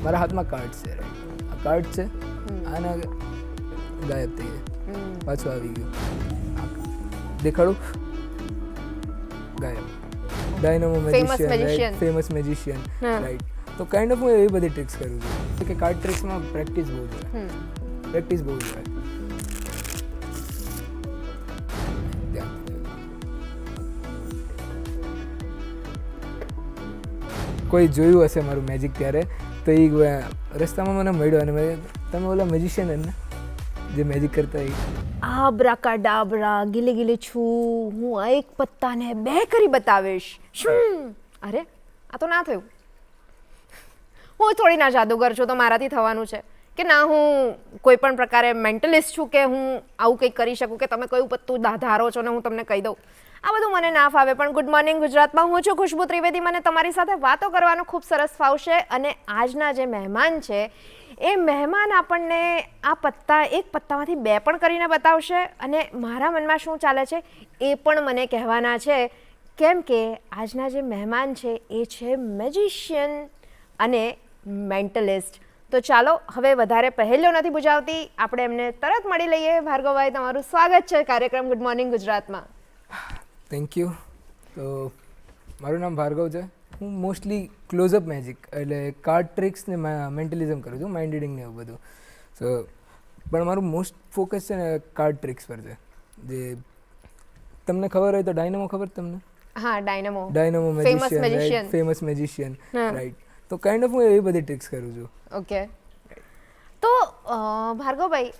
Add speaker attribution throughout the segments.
Speaker 1: મારા હાથમાં કાર્ડ છે, આ કાર્ડ છે, આના ગાયબ થઈ ગયા, પાછું આવી ગયું, દેખાડું, ગાયબ. Dynamo magician, famous magician, right. તો કાઇન્ડ ઓફ હું એવી બધી ટ્રિક્સ કરું છું કે કાર્ડ ટ્રિક્સમાં પ્રેક્ટિસ બહુ જોઈએ, પ્રેક્ટિસ બહુ જોઈએ. કોઈ જોયું હશે મારું મેજિક ત્યારે, તો એ રસ્તામાં મને મળ્યો અને તમે ઓલા મેજિશિયન ને જે મેજિક કરતા એ
Speaker 2: આબ્રાકાડાબ્રા, ગીલી ગીલી છું, હું આ એક પત્તાને બે કરી બતાવીશ. અરે આ તો ના થયું. હું થોડી ના જાદુગર છું તો મારાથી થવાનું છે કે ના હું કોઈ પણ પ્રકારે મેન્ટલિસ્ટ છું કે હું આવું કંઈક કરી શકું કે તમે કયું પત્તું ધારો છો ને હું તમને કહી દઉં. આ બધું મને ના ફાવે. પણ ગુડ મોર્નિંગ ગુજરાતમાં હું છું ખુશ્બુ ત્રિવેદી. મને તમારી સાથે વાતો કરવાનું ખૂબ સરસ ફાવશે. અને આજના જે મહેમાન છે એ મહેમાન આપણને આ પત્તા, એક પત્તામાંથી બે પણ કરીને બતાવશે અને મારા મનમાં શું ચાલે છે એ પણ મને કહેવાના છે, કેમ કે આજના જે મહેમાન છે એ છે મેજિશિયન અને મેન્ટલિસ્ટ. તો ચાલો હવે વધારે પહેલ્યો નથી બુજાવતી, આપણે એમને તરત મળી લઈએ. ભાર્ગવભાઈ, તમારું સ્વાગત છે કાર્યક્રમ ગુડ મોર્નિંગ ગુજરાતમાં.
Speaker 1: Thank you. તો મારું નામ ભાર્ગવ છે. હું મોસ્ટલી ક્લોઝઅપ મેજિક એટલે કાર્ડ ટ્રિક્સ ને મેન્ટલિઝમ કરું છું, માઇન્ડ રીડિંગ ને એવું બધું. સો પણ મારું મોસ્ટ ફોકસ છે ને કાર્ડ ટ્રિક્સ પર છે. જે તમને ખબર હોય તો ડાયનામો ખબર તમને?
Speaker 2: હા, dynamo
Speaker 1: magician, famous magician, right. તો કાઇન્ડ ઓફ હું એવી બધી ટ્રિક્સ કરું છું.
Speaker 2: ઓકે. તો ભાર્ગવભાઈ,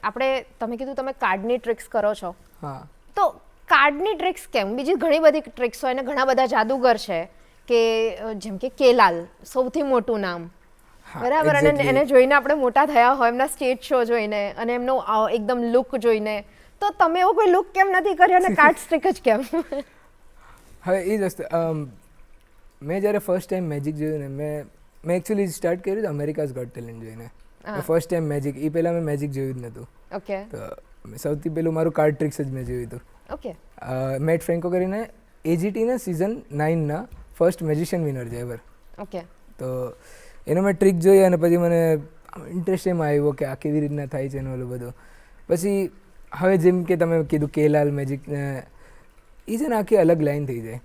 Speaker 2: તમે કીધું તમે કાર્ડની ટ્રિક્સ કરો છો.
Speaker 1: હા.
Speaker 2: તો કાર્ડની ટ્રિક્સ કેમ? બીજી ઘણી બધી ટ્રિક્સ હોય ને ઘણા બધા જાદુગર છે કે જેમ કે કેલાલ, સૌથી મોટું નામ, બરાબર? અને એને જોઈને આપણે મોટા થયા હોય, એમના સ્ટેજ શો જોઈને અને એમનો એકદમ લુક જોઈને. તો તમે એવો કોઈ લુક કેમ નથી કર્યો અને કાર્ડ ટ્રિક જ કેમ?
Speaker 1: હવે એ જ વસ્તુ, મેં જ્યારે ફર્સ્ટ ટાઈમ મેજિક જોયું ને, મેં એકચ્યુઅલી સ્ટાર્ટ કર્યું હતું અમેરિકાઝ ગોટ ટેલેન્ટ જોઈને. ફર્સ્ટ ટાઈમ મેજિક, એ પહેલાં મેં મેજિક જોયું જ નહોતું.
Speaker 2: ઓકે.
Speaker 1: તો સૌથી પહેલું મારું કાર્ડ ટ્રિક્સ જ મેં જોયું હતું.
Speaker 2: ઓકે.
Speaker 1: મેટ ફ્રેન્કો કરીને એજીટીના સિઝન 9ના ફર્સ્ટ મેજિશિયન વિનર છે એવર.
Speaker 2: ઓકે.
Speaker 1: તો એનો મેં ટ્રિક જોઈ અને પછી મને ઇન્ટરેસ્ટ એમાં આવ્યો કે આ કેવી રીતના થાય છે એનું ઓલું બધું. પછી હવે જેમ કે તમે કીધું કેલાલ મેજિક, એ છે ને આખી અલગ લાઈન થઈ જાય.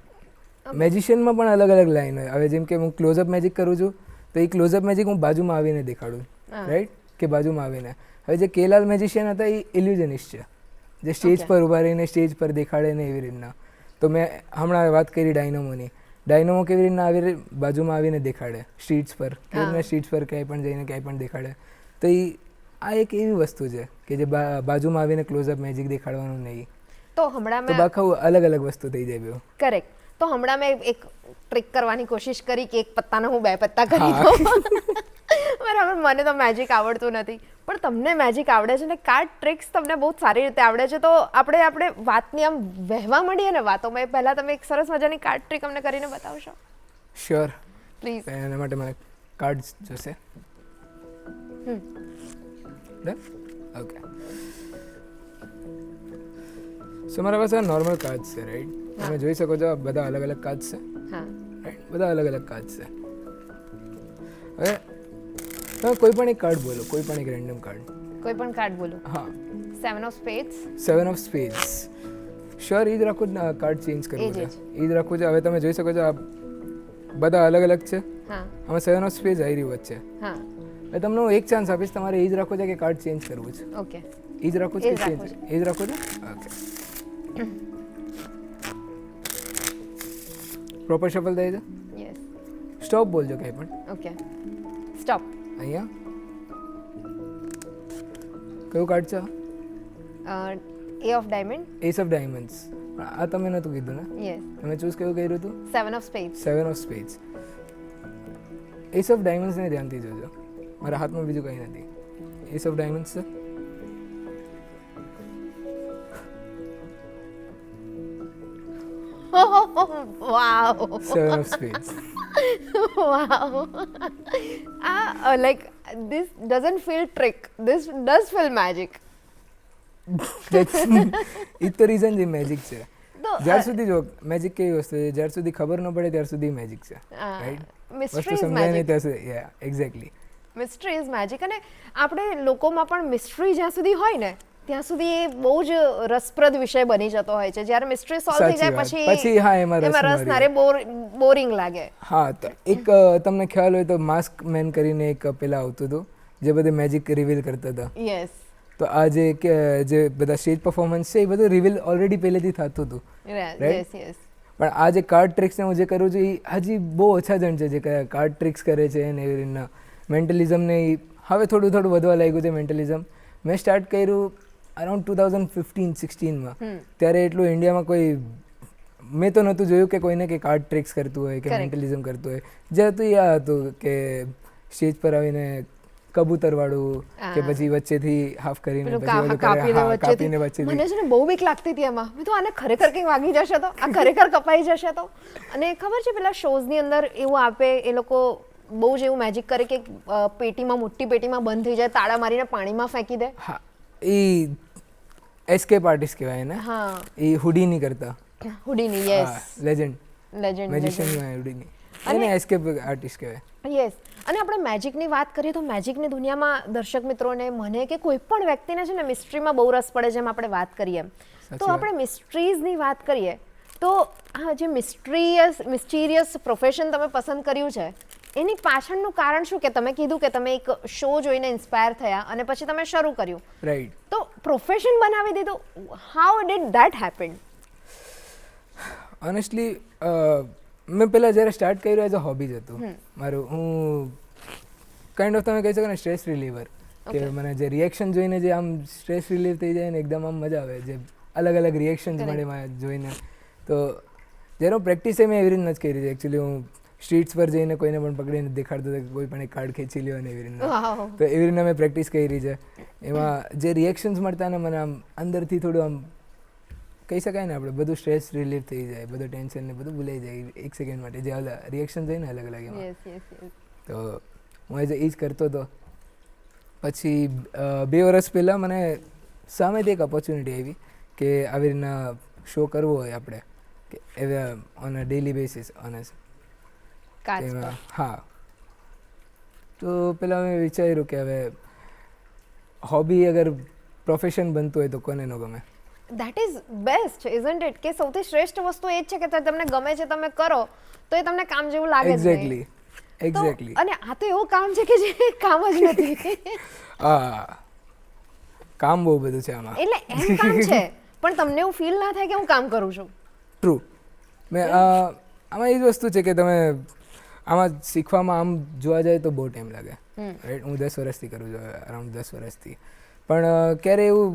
Speaker 1: મેજિશિયનમાં પણ અલગ અલગ લાઈન હોય. હવે જેમ કે હું ક્લોઝઅપ મેજિક કરું છું તો એ ક્લોઝઅપ મેજિક હું બાજુમાં આવીને દેખાડું, રાઈટ? કે બાજુમાં આવીને. હવે જે કેલાલ મેજિશિયન હતા એ ઇલ્યુઝનિસ્ટ છે, જે સ્ટેજ પર ઊભા રહીને સ્ટેજ પર દેખાડે ને એવી રીતના. તો મેં હમણાં વાત કરી ડાયનામોની. ડાયનામો કેવી રીતના આવી બાજુમાં આવીને દેખાડે સ્ટ્રીટ્સ પર, કેવી રીતના સ્ટ્રીટ્સ પર ક્યાંય પણ જઈને ક્યાંય પણ દેખાડે. તો આ એક એવી વસ્તુ છે કે જે બાજુમાં આવીને ક્લોઝઅપ મેજિક દેખાડવાનું નહીં.
Speaker 2: તો હમણાં
Speaker 1: તો બાકી અલગ અલગ વસ્તુ થઈ જાય બેવ.
Speaker 2: કરેક્ટ. તો હમણાં મેં એક ટ્રિક કરવાની કોશિશ કરી કે એક પત્તાને હું બે પત્તા કરી દઉં. બરાબર, મને તો મેજિક આવડતું નથી પણ તમને મેજિક આવડે છે ને કાર્ડ ટ્રિક્સ તમને બહુ સારી રીતે આવડે છે. તો આપણે વાતની આમ વહેવા માંડીએ ને વાતોમાં, પહેલાં તમે એક સરસ મજાની કાર્ડ ટ્રિક અમને કરીને બતાવશો?
Speaker 1: Sure,
Speaker 2: please.
Speaker 1: એના માટે મને કાર્ડ્સ જોશે. ઓકે. સો મારા પાસે નોર્મલ કાર્ડ્સ છે, રાઈટ? તમે જોઈ શકો છો બધા અલગ અલગ કાર્ડ્સ છે.
Speaker 2: હા,
Speaker 1: રાઈટ, બધા અલગ અલગ કાર્ડ્સ છે. હવે તમે કોઈ પણ એક કાર્ડ બોલો, કોઈ પણ એક રેન્ડમ કાર્ડ.
Speaker 2: કોઈ પણ કાર્ડ બોલો.
Speaker 1: હા.
Speaker 2: 7 ઓફ સ્પેડ્સ.
Speaker 1: 7 ઓફ સ્પેડ્સ. શ્યોર, એ જ રાખું જ ને, કાર્ડ ચેન્જ કરવું છે, એ જ રાખવું છે. હવે તમે જોઈ શકો છો આ બધા અલગ અલગ છે.
Speaker 2: હા.
Speaker 1: આમાં 7 ઓફ સ્પેડ્સ આવી રહ્યું વચ્ચે.
Speaker 2: હા.
Speaker 1: હવે તમને હું એક ચાન્સ આપીશ, તમારે એ જ રાખવું છે કે કાર્ડ ચેન્જ કરવું છે?
Speaker 2: ઓકે.
Speaker 1: એ જ રાખવું છે કે ચેન્જ? એ જ રાખવું છે. ઓકે. પ્રોપર શફલ થાય છે?
Speaker 2: યસ.
Speaker 1: સ્ટોપ બોલજો કંઈ પણ.
Speaker 2: ઓકે. સ્ટોપ.
Speaker 1: અહીંયા કયું કાર્ડ છે?
Speaker 2: Ace of diamond.
Speaker 1: Ace of diamonds. આ તમે નહોતું કીધું ને?
Speaker 2: યસ.
Speaker 1: તમે ચૂઝ કયું કર્યું હતું?
Speaker 2: 7 ઓફ સ્પેડ્સ.
Speaker 1: 7 ઓફ સ્પેડ્સ. એસ ઓફ ડાયમંડ્સને ધ્યાનથી જોજો. મારા હાથમાં બીજું કંઈ નથી. એસ ઓફ ડાયમંડ્સ છે.
Speaker 2: વાવ.
Speaker 1: 7 of spades.
Speaker 2: Wow. Like this doesn't feel trick. This does feel magic.
Speaker 1: એ તો રીઝન જે મેજિક છે. જ્યાર સુધી જો મેજિક કેવી વસ્તુ છે, જ્યાર સુધી ખબર ન પડે ત્યાર સુધી મેજિક છે, રાઈટ?
Speaker 2: Mystery is magic.
Speaker 1: ત્યાં સુધી, યા એક્ઝેક્ટલી.
Speaker 2: Mystery is magic. અને આપણે લોકોમાં પણ મિસ્ટ્રી જ્યાં સુધી હોય ને ત્યાં સુધી એ બહુ જ રસપ્રદ વિષય બની જતો હોય છે. જ્યારે મિસ્ટ્રી સોલ્વ થઈ જાય
Speaker 1: પછી હા એમાં
Speaker 2: રસ ના રે, બોરિંગ લાગે.
Speaker 1: હા, તો એક તમને ખ્યાલ હોય તો માસ્ક મેન કરીને એક પેલા આવતું હતું જે બધે મેજિક રિવીલ કરતા હતા.
Speaker 2: યસ.
Speaker 1: તો આ જે બધા સ્ટેજ પરફોર્મન્સ છે એ બધું રિવીલ ઓલરેડી પહેલેથી થતું હતું.
Speaker 2: Yes yes.
Speaker 1: પણ આ જે કાર્ડ ટ્રિક્સને હું જે કરું છું એ હજી બહુ ઓછા જણ છે જે કાર્ડ ટ્રિક્સ કરે છે ને એવી રીતના. મેન્ટલિઝમને હવે થોડું થોડું વધવા લાગ્યું છે મેન્ટલિઝમ. મેં સ્ટાર્ટ કર્યું અરાઉન્ડ 2015-16માં. ત્યારે એટલું ઇન્ડિયામાં કોઈ મેં તો નહોતું જોયું કે કોઈને કે કાર્ડ ટ્રિક્સ કરતું હોય કે મેન્ટલિઝમ કરતું હોય. જે હતું એ આ હતું કે સ્ટેજ પર આવીને કબૂતર વાળું કે પછી વચ્ચેથી હાફ કરીને
Speaker 2: કાપીને વચ્ચેથી. મને છે ને બહુ બીક લાગતી હતી એમાં. મેં તો આને ખરેખર કંઈક વાગી જશે તો, આ ખરેખર કપાઈ જશે તો. અને ખબર છે પેલા શોઝની અંદર એવું આપે એ લોકો બહુ જ એવું મેજિક કરે કે પેટીમાં, મોટી પેટીમાં બંધ થઈ જાય, તાળા મારીને પાણીમાં ફેંકી દે.
Speaker 1: હા, એ એસ્કેપ આર્ટિસ્ટ કહેવાય ને.
Speaker 2: હા,
Speaker 1: એ હુડીની કરતા.
Speaker 2: Houdini, yes.
Speaker 1: Legend
Speaker 2: magician
Speaker 1: Houdini. અને એસ્કેપ આર્ટિસ્ટ કહેવાય.
Speaker 2: યસ. અને આપણે મેજિકની વાત કરીએ તો મેજિકની દુનિયામાં દર્શક મિત્રોને, મને કે કોઈ પણ વ્યક્તિને છે ને મિસ્ટ્રીમાં બહુ રસ પડે, જેમ આપણે વાત કરીએ. તો આપણે મિસ્ટ્રીઝની વાત કરીએ તો આ જે મિસ્ટીરિયસ પ્રોફેશન તમે પસંદ કર્યું છે એની પાછળનું કારણ શું? કે તમે કીધું કે તમે એક શો જોઈને ઇન્સ્પાયર થયા અને પછી તમે શરૂ કર્યું.
Speaker 1: રાઈટ.
Speaker 2: તો પ્રોફેશન બનાવી દીધું. How did that happen?
Speaker 1: Honestly મેં પહેલાં જ્યારે સ્ટાર્ટ કર્યું એઝ અ હોબી જ હતું મારું. હું કાઇન્ડ ઓફ તમે કહી શકો ને સ્ટ્રેસ રિલીવર. કે મને જે રિએક્શન જોઈને જે આમ સ્ટ્રેસ રિલીવ થઈ જાય ને એકદમ આમ મજા આવે, જે અલગ અલગ રિએક્શન્સ મળે એમાં જોઈને. તો જ્યારે હું પ્રેક્ટિસ મેં એવી રીતના જ કરી છે એકચ્યુઅલી. હું સ્ટ્રીટ્સ પર જઈને કોઈને પણ પકડીને દેખાડતો હતો કે કોઈ પણ એક કાર્ડ ખેંચી લ્યો ને એવી રીતના. તો એવી રીતના મેં પ્રેક્ટિસ કરી છે. એમાં જે રિએક્શન્સ મળતા ને મને આમ અંદરથી થોડું આમ કહી શકાય ને આપણે બધું સ્ટ્રેસ રિલીફ થઈ જાય, બધું ટેન્શન ને બધું ભૂલાઈ જાય એક સેકન્ડ માટે. જે અલગ રિએક્શન થાય ને અલગ અલગ એમાં. તો હું એ જ કરતો હતો. પછી 2 વર્ષ પહેલાં મને સામેથી એક ઓપોર્ચ્યુનિટી આવી કે આવી રીતના શો કરવો હોય આપણે કે એવા on a daily basis honest. હા. તો પહેલાં મેં વિચાર્યું કે હવે હોબી અગર પ્રોફેશન બનતું હોય તો કોને ન ગમે.
Speaker 2: That is best, isn't it? કે સૌથી શ્રેષ્ઠ વસ્તુ એ જ છે કે તમને ગમે છે, તમે કરો તો એ તમને કામ જેવું લાગે જ નહીં.
Speaker 1: એક્ઝેક્ટલી.
Speaker 2: અને આ તો એવું કામ છે કે જે કામ જ નથી.
Speaker 1: હા, કામ બહુ બધું છે આમાં.
Speaker 2: એટલે એમ કામ છે પણ તમને એવું ફીલ ના થાય કે હું કામ કરું છું.
Speaker 1: ટ્રુ. મેં આમાં એ જ વસ્તુ છે કે તમે આમાં શીખવામાં આમ જોવા જાય તો બહુ ટાઈમ લાગે. રાઈટ. હું 10 વર્ષથી કરું છું, અરાઉન્ડ 10 વર્ષથી. પણ ક્યારે એવું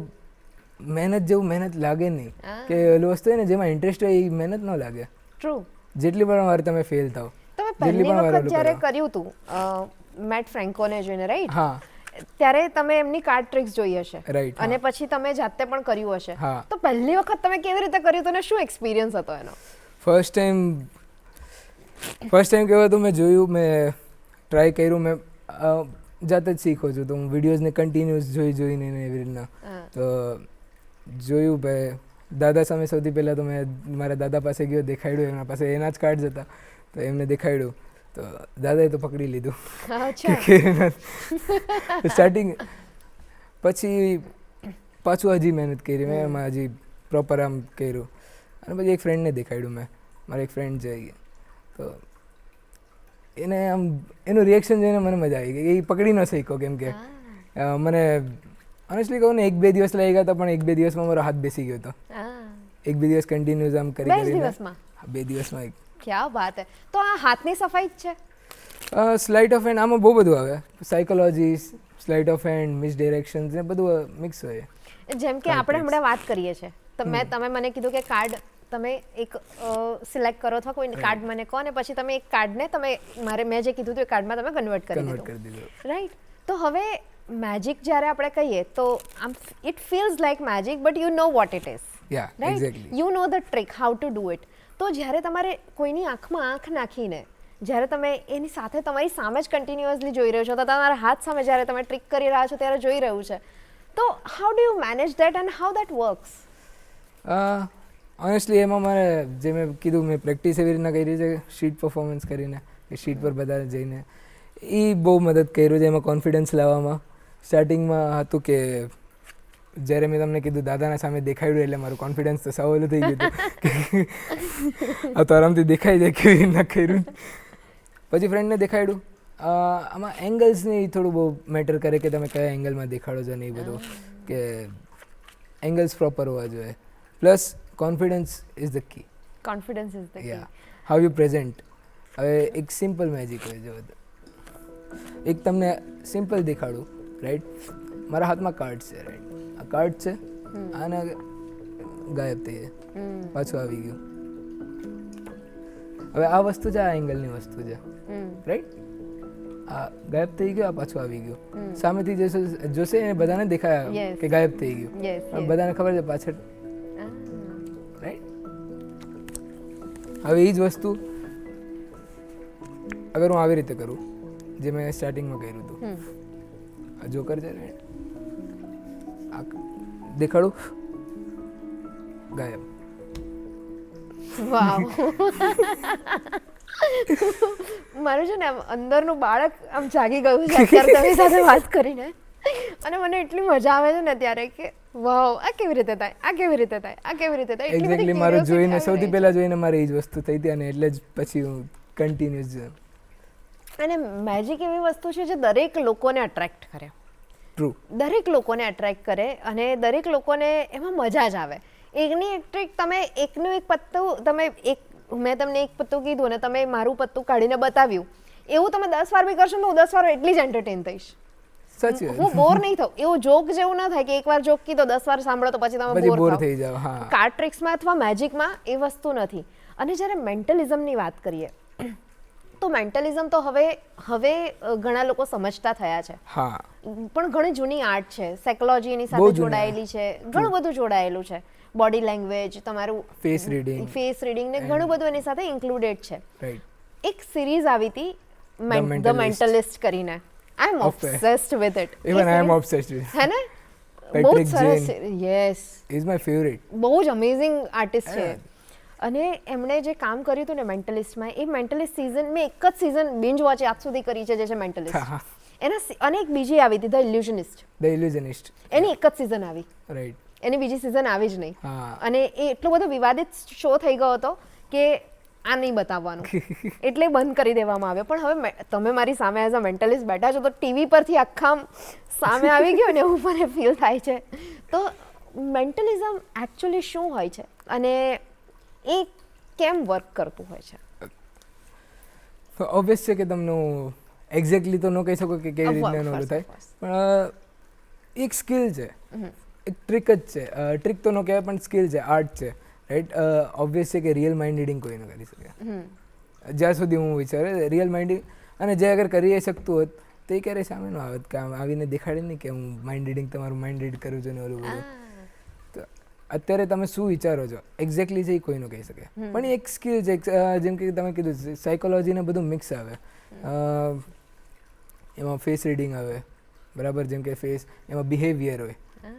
Speaker 1: મહેનત જેવું મહેનત લાગે નહીં. કે ઓલી વસ્તુ હોય ને જેમાં ઇન્ટરેસ્ટ હોય એ મહેનત ન લાગે.
Speaker 2: ટ્રુ.
Speaker 1: જેટલી પણ વાર તમે ફેલ થાવ.
Speaker 2: તમે પહેલી વખત જ્યારે કર્યું હતું મેટ ફ્રેન્કોને જોઈને, રાઈટ?
Speaker 1: હા.
Speaker 2: ત્યારે તમે એમની કાર્ડ ટ્રિક્સ જોઈ હશે.
Speaker 1: રાઈટ.
Speaker 2: અને પછી તમે જાતે પણ કર્યું હશે.
Speaker 1: હા.
Speaker 2: તો પહેલી વખત તમે કેવી રીતે કર્યું હતું અને શું એક્સપિરિયન્સ હતો એનો?
Speaker 1: ફર્સ્ટ ટાઈમ કેવું હતું, મેં જોયું, મેં ટ્રાય કર્યું, મેં જાતે જ શીખું છું. તો હું વિડીયોઝને કન્ટિન્યુઅસ જોઈને એવી રીતના. તો જોયું ભાઈ દાદા સામે સૌથી પહેલાં તો મેં મારા દાદા પાસે ગયો, દેખાડ્યું. એમના પાસે એના જ કાર્ડ્સ હતા તો એમને દેખાડ્યું. તો દાદાએ તો પકડી લીધું સ્ટાર્ટિંગ. પછી પાછું હજી મહેનત કરી મેં એમાં, હજી પ્રોપર આમ કર્યું. અને પછી એક ફ્રેન્ડને દેખાડ્યું મેં. મારો એક ફ્રેન્ડ છે તો એને આમ એનું રિએક્શન જોઈને મને મજા આવી ગઈ. એ પકડી ન શક્યો કેમ કે મને ઓનેસ્ટલી કહું ને 1-2 દિવસ લાગી ગયા હતા, પણ 1-2 દિવસમાં મારો હાથ બેસી ગયો હતો. 1-2 દિવસ કન્ટિન્યુઅસ આમ કરી
Speaker 2: 2 દિવસમાં?
Speaker 1: 2 દિવસમાં.
Speaker 2: ક્યા વાત હે. તો આ હાથની સફાઈ જ છે?
Speaker 1: સ્લાઇટ ઓફ હેન્ડ આમાં બહુ બધું આવે. Psychology, slight of hand, miss ડિરેક્શન્સ ને બધું મિક્સ હોય.
Speaker 2: જેમ કે આપણે હમણાં વાત કરીએ છીએ, તમે મને કીધું કે કાર્ડ તમે એક સિલેક્ટ કરો અથવા કોઈ કાર્ડ મને કહો અને પછી તમે એક કાર્ડને મેં જે કીધું હતું એ કાર્ડમાં તમે કન્વર્ટ કરી દીધું, રાઈટ? તો હવે મેજિક જ્યારે આપણે કહીએ તો આમ it feels like magic but you know what it is, right? You know the trick how to do it. તો જ્યારે તમારે કોઈની આંખમાં આંખ નાખીને જ્યારે તમે એની સાથે તમારી સામે જ કન્ટિન્યુઅસલી જોઈ રહ્યો છો, તો તમારા હાથ સામે જ્યારે તમે ટ્રિક કરી રહ્યા છો ત્યારે જોઈ રહ્યું છે, તો how do you manage that and how that works?
Speaker 1: Honestly એમાં મારે જે મેં કીધું, મેં પ્રેક્ટિસ એવી રીતના કરી છે શીટ પરફોર્મન્સ કરીને, કે શીટ પર બધા જઈને એ બહુ મદદ કર્યું છે એમાં કોન્ફિડન્સ લાવવામાં. સ્ટાર્ટિંગમાં હતું કે જ્યારે મેં તમને કીધું દાદાના સામે દેખાડ્યું એટલે મારું કોન્ફિડન્સ તો સવાલ થઈ ગયું હતું આ તો આરામથી દેખાઈ જાય કેવી રીતના કર્યું. પછી ફ્રેન્ડને દેખાડ્યું. આમાં એંગલ્સને એ થોડું બહુ મેટર કરે કે તમે કયા એંગલમાં દેખાડો છો ને એ બધું, કે એંગલ્સ પ્રોપર હોવા જોઈએ. Plus confidence is the key.
Speaker 2: Confidence is the key.
Speaker 1: Yeah how you present. હવે એક સિમ્પલ મેજિક હોય જો એક તમને સિમ્પલ દેખાડું, રાઈટ? મારા હાથમાં કાર્ડ છે, રાઈટ? આ કાર્ડ છે, આને ગાયબ થઈ જાય, પાછું આવી ગયું. હવે આ વસ્તુ છે, આ એંગલની વસ્તુ છે, રાઈટ? આ ગાયબ થઈ ગયું, આ પાછું આવી ગયું. સામેથી જોશે એને બધાને દેખાય કે ગાયબ થઈ ગયું, પણ બધાને ખબર છે પાછળ, રાઈટ? હવે એ જ વસ્તુ અગર હું આવી રીતે કરું, જે મેં સ્ટાર્ટિંગમાં કર્યું હતું, આ જોકર છે ને, આ દેખાડું, ગાયબ.
Speaker 2: વાવ. મારું છે ને આમ અંદરનું બાળક આમ જાગી ગયું છે અત્યારે તમારી સાથે વાત કરીને, અને મને એટલી મજા આવે છે ને ત્યારે કે વાવ, આ કેવી રીતે થાય, આ કેવી રીતે થાય, આ કેવી રીતે થાય.
Speaker 1: એક્ઝેક્ટલી મારું જોઈને સૌથી પહેલા જોઈને મારે એ જ વસ્તુ થઈ હતી, અને એટલે જ પછી હું કન્ટિન્યુઅસ.
Speaker 2: અને મેજિક એવી વસ્તુ છે જે દરેક લોકોને અટ્રેક્ટ કરે.
Speaker 1: ટ્રુ.
Speaker 2: દરેક લોકોને અટ્રેક્ટ કરે અને દરેક લોકોને એમાં મજા જ આવે. એકની એક ટ્રીક, તમે એકનું એક પત્તું, તમે એક, મેં તમને એક પત્તું કીધું અને તમે મારું પત્તું કાઢીને બતાવ્યું, એવું તમે 10 વાર બી કરશો ને હું 10 વાર એટલી જ એન્ટરટેન થઈશ.
Speaker 1: સાચી વાત.
Speaker 2: હું બોર નહીં થાઉં. એવું જોક જેવું ના થાય કે એકવાર જોક કીધો 10 વાર સાંભળો તો પછી તમે બોર
Speaker 1: થઈ જાવ. હા.
Speaker 2: કાર્ડ ટ્રિક્સમાં અથવા મેજિકમાં એ વસ્તુ નથી. અને જ્યારે મેન્ટલિઝમની વાત કરીએ તો મેન્ટલિઝમ તો હવે ઘણા લોકો સમજતા થયા છે.
Speaker 1: હા.
Speaker 2: પણ ઘણી જૂની આર્ટ છે, સાયકોલોજી એની સાથે જોડાયેલી છે, ઘણું બધું જોડાયેલું છે. બોડી લેંગ્વેજ, તમારું ફેસ રીડિંગ ને ઘણું બધું એની સાથે ઇન્ક્લુડેડ છે.
Speaker 1: રાઈટ.
Speaker 2: એક સિરીઝ આવી હતી ધ મેન્ટલિસ્ટ કરીને. I am obsessed with it.
Speaker 1: Even I am obsessed with.
Speaker 2: હે ને? બહુ જ સરસ. યસ.
Speaker 1: Is my favourite.
Speaker 2: બહુ જ અમેઝિંગ આર્ટિસ્ટ છે. અને એમણે જે કામ કર્યું હતું ને મેન્ટલિસ્ટમાં, એ મેન્ટલિસ્ટ સિઝન મેં એક જ સિઝન બિંજ વોચ આજ સુધી કરી છે, જે છે મેન્ટલિસ્ટ. અને એક બીજી આવી હતી ધ ઇલ્યુઝનિસ્ટ. એની એક જ સિઝન આવી.
Speaker 1: રાઈટ.
Speaker 2: એની બીજી સિઝન આવી જ નહીં.
Speaker 1: હા.
Speaker 2: અને એ એટલો બધો વિવાદિત શો થઈ ગયો હતો કે આ નહીં બતાવવાનું, એટલે બંધ કરી દેવામાં આવ્યો. પણ હવે તમે મારી સામે એઝ અ મેન્ટલિસ્ટ બેઠા છો તો ટીવી પરથી આખા સામે આવી ગયો ને એવું મને ફીલ થાય છે. તો મેન્ટલિઝમ એકચ્યુઅલી શું હોય છે અને એ કેમ વર્ક કરતું હોય છે?
Speaker 1: ઓબ્વિયસ છે કે તમને એક્ઝેક્ટલી તો ન કહી શકો કે કેવી રીતના નોલું થાય, પણ એક સ્કિલ છે, એક ટ્રીક જ છે. ટ્રીક તો ન કહેવાય પણ સ્કિલ છે, આર્ટ છે, રાઈટ? ઓબ્વિયસ છે કે રિયલ માઇન્ડ રીડિંગ કોઈ ન કરી શકે જ્યાં સુધી હું વિચારે. રિયલ માઇન્ડ, અને જે અગર કરી શકતું હોત તો એ ક્યારેય સામે ન આવત કે આવીને દેખાડે નહીં કે હું માઇન્ડ રીડિંગ, તમારું માઇન્ડ રીડ કરું છું ને ઓલું બધું. તો અત્યારે તમે શું વિચારો છો એક્ઝેક્ટલી છે એ કોઈ ન કહી શકે, પણ એક સ્કિલ છે. જેમ કે તમે કીધું સાયકોલોજી ને બધું મિક્સ આવે, એમાં ફેસ રીડિંગ આવે, બરાબર? જેમ કે ફેસ, એમાં બિહેવિયર હોય,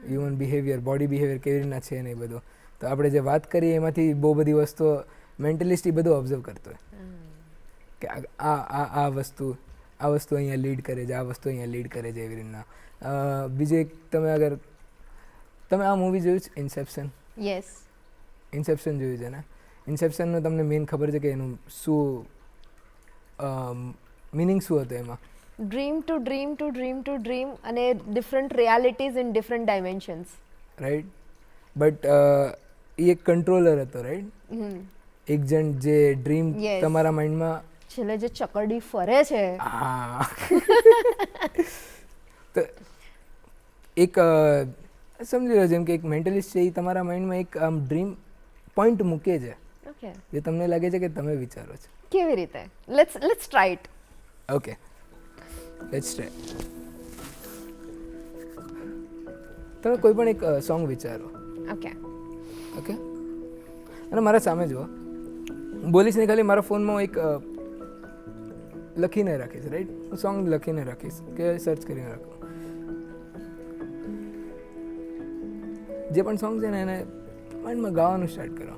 Speaker 1: હ્યુમન બિહેવિયર, બોડી બિહેવિયર કેવી રીતના છે ને એ બધું. તો આપણે જે વાત કરીએ એમાંથી બહુ બધી વસ્તુઓ મેન્ટલિસ્ટ એ બધું ઓબ્ઝર્વ કરતો હોય કે આ વસ્તુ અહીંયા લીડ કરે છે, આ વસ્તુ અહીંયા લીડ કરે છે, એવી રીતના. બીજું એક, તમે આ મૂવી જોયું છે ઇન્સેપ્શન?
Speaker 2: યસ.
Speaker 1: ઇન્સેપ્શન જોયું છે ને? ઇન્સેપ્શનનું તમને મેઇન ખબર છે કે એનું શું મિનિંગ શું હતું એમાં?
Speaker 2: ડ્રીમ ટુ ડ્રીમ અને different realities in different dimensions.
Speaker 1: Right. But એ એક કંટ્રોલર હતો, રાઈટ? એજન્ટ જે ડ્રીમ તમારા માઇન્ડમાં
Speaker 2: છેલ્લે જે ચકરડી ફરે છે.
Speaker 1: હા. તો એક સમજી લો, જેમ કે એક મેન્ટલિસ્ટ છે, એ તમારા માઇન્ડમાં એક આમ ડ્રીમ પોઈન્ટ મૂકે છે,
Speaker 2: ઓકે,
Speaker 1: જે તમને લાગે છે કે તમે વિચારો છો.
Speaker 2: કેવી રીતે? Let's try it.
Speaker 1: Okay, let's try. તમે કોઈ પણ એક સોંગ વિચારો.
Speaker 2: ઓકે.
Speaker 1: અને મારા સામે જુઓ, બોલીશ ને ખાલી મારા ફોનમાં એક લખીને રાખીશ, રાઈટ? હું સોંગ લખીને રાખીશ કે સર્ચ કરીને રાખું. જે પણ સોંગ છે ને એને માઇન્ડમાં ગાવાનું સ્ટાર્ટ કરો.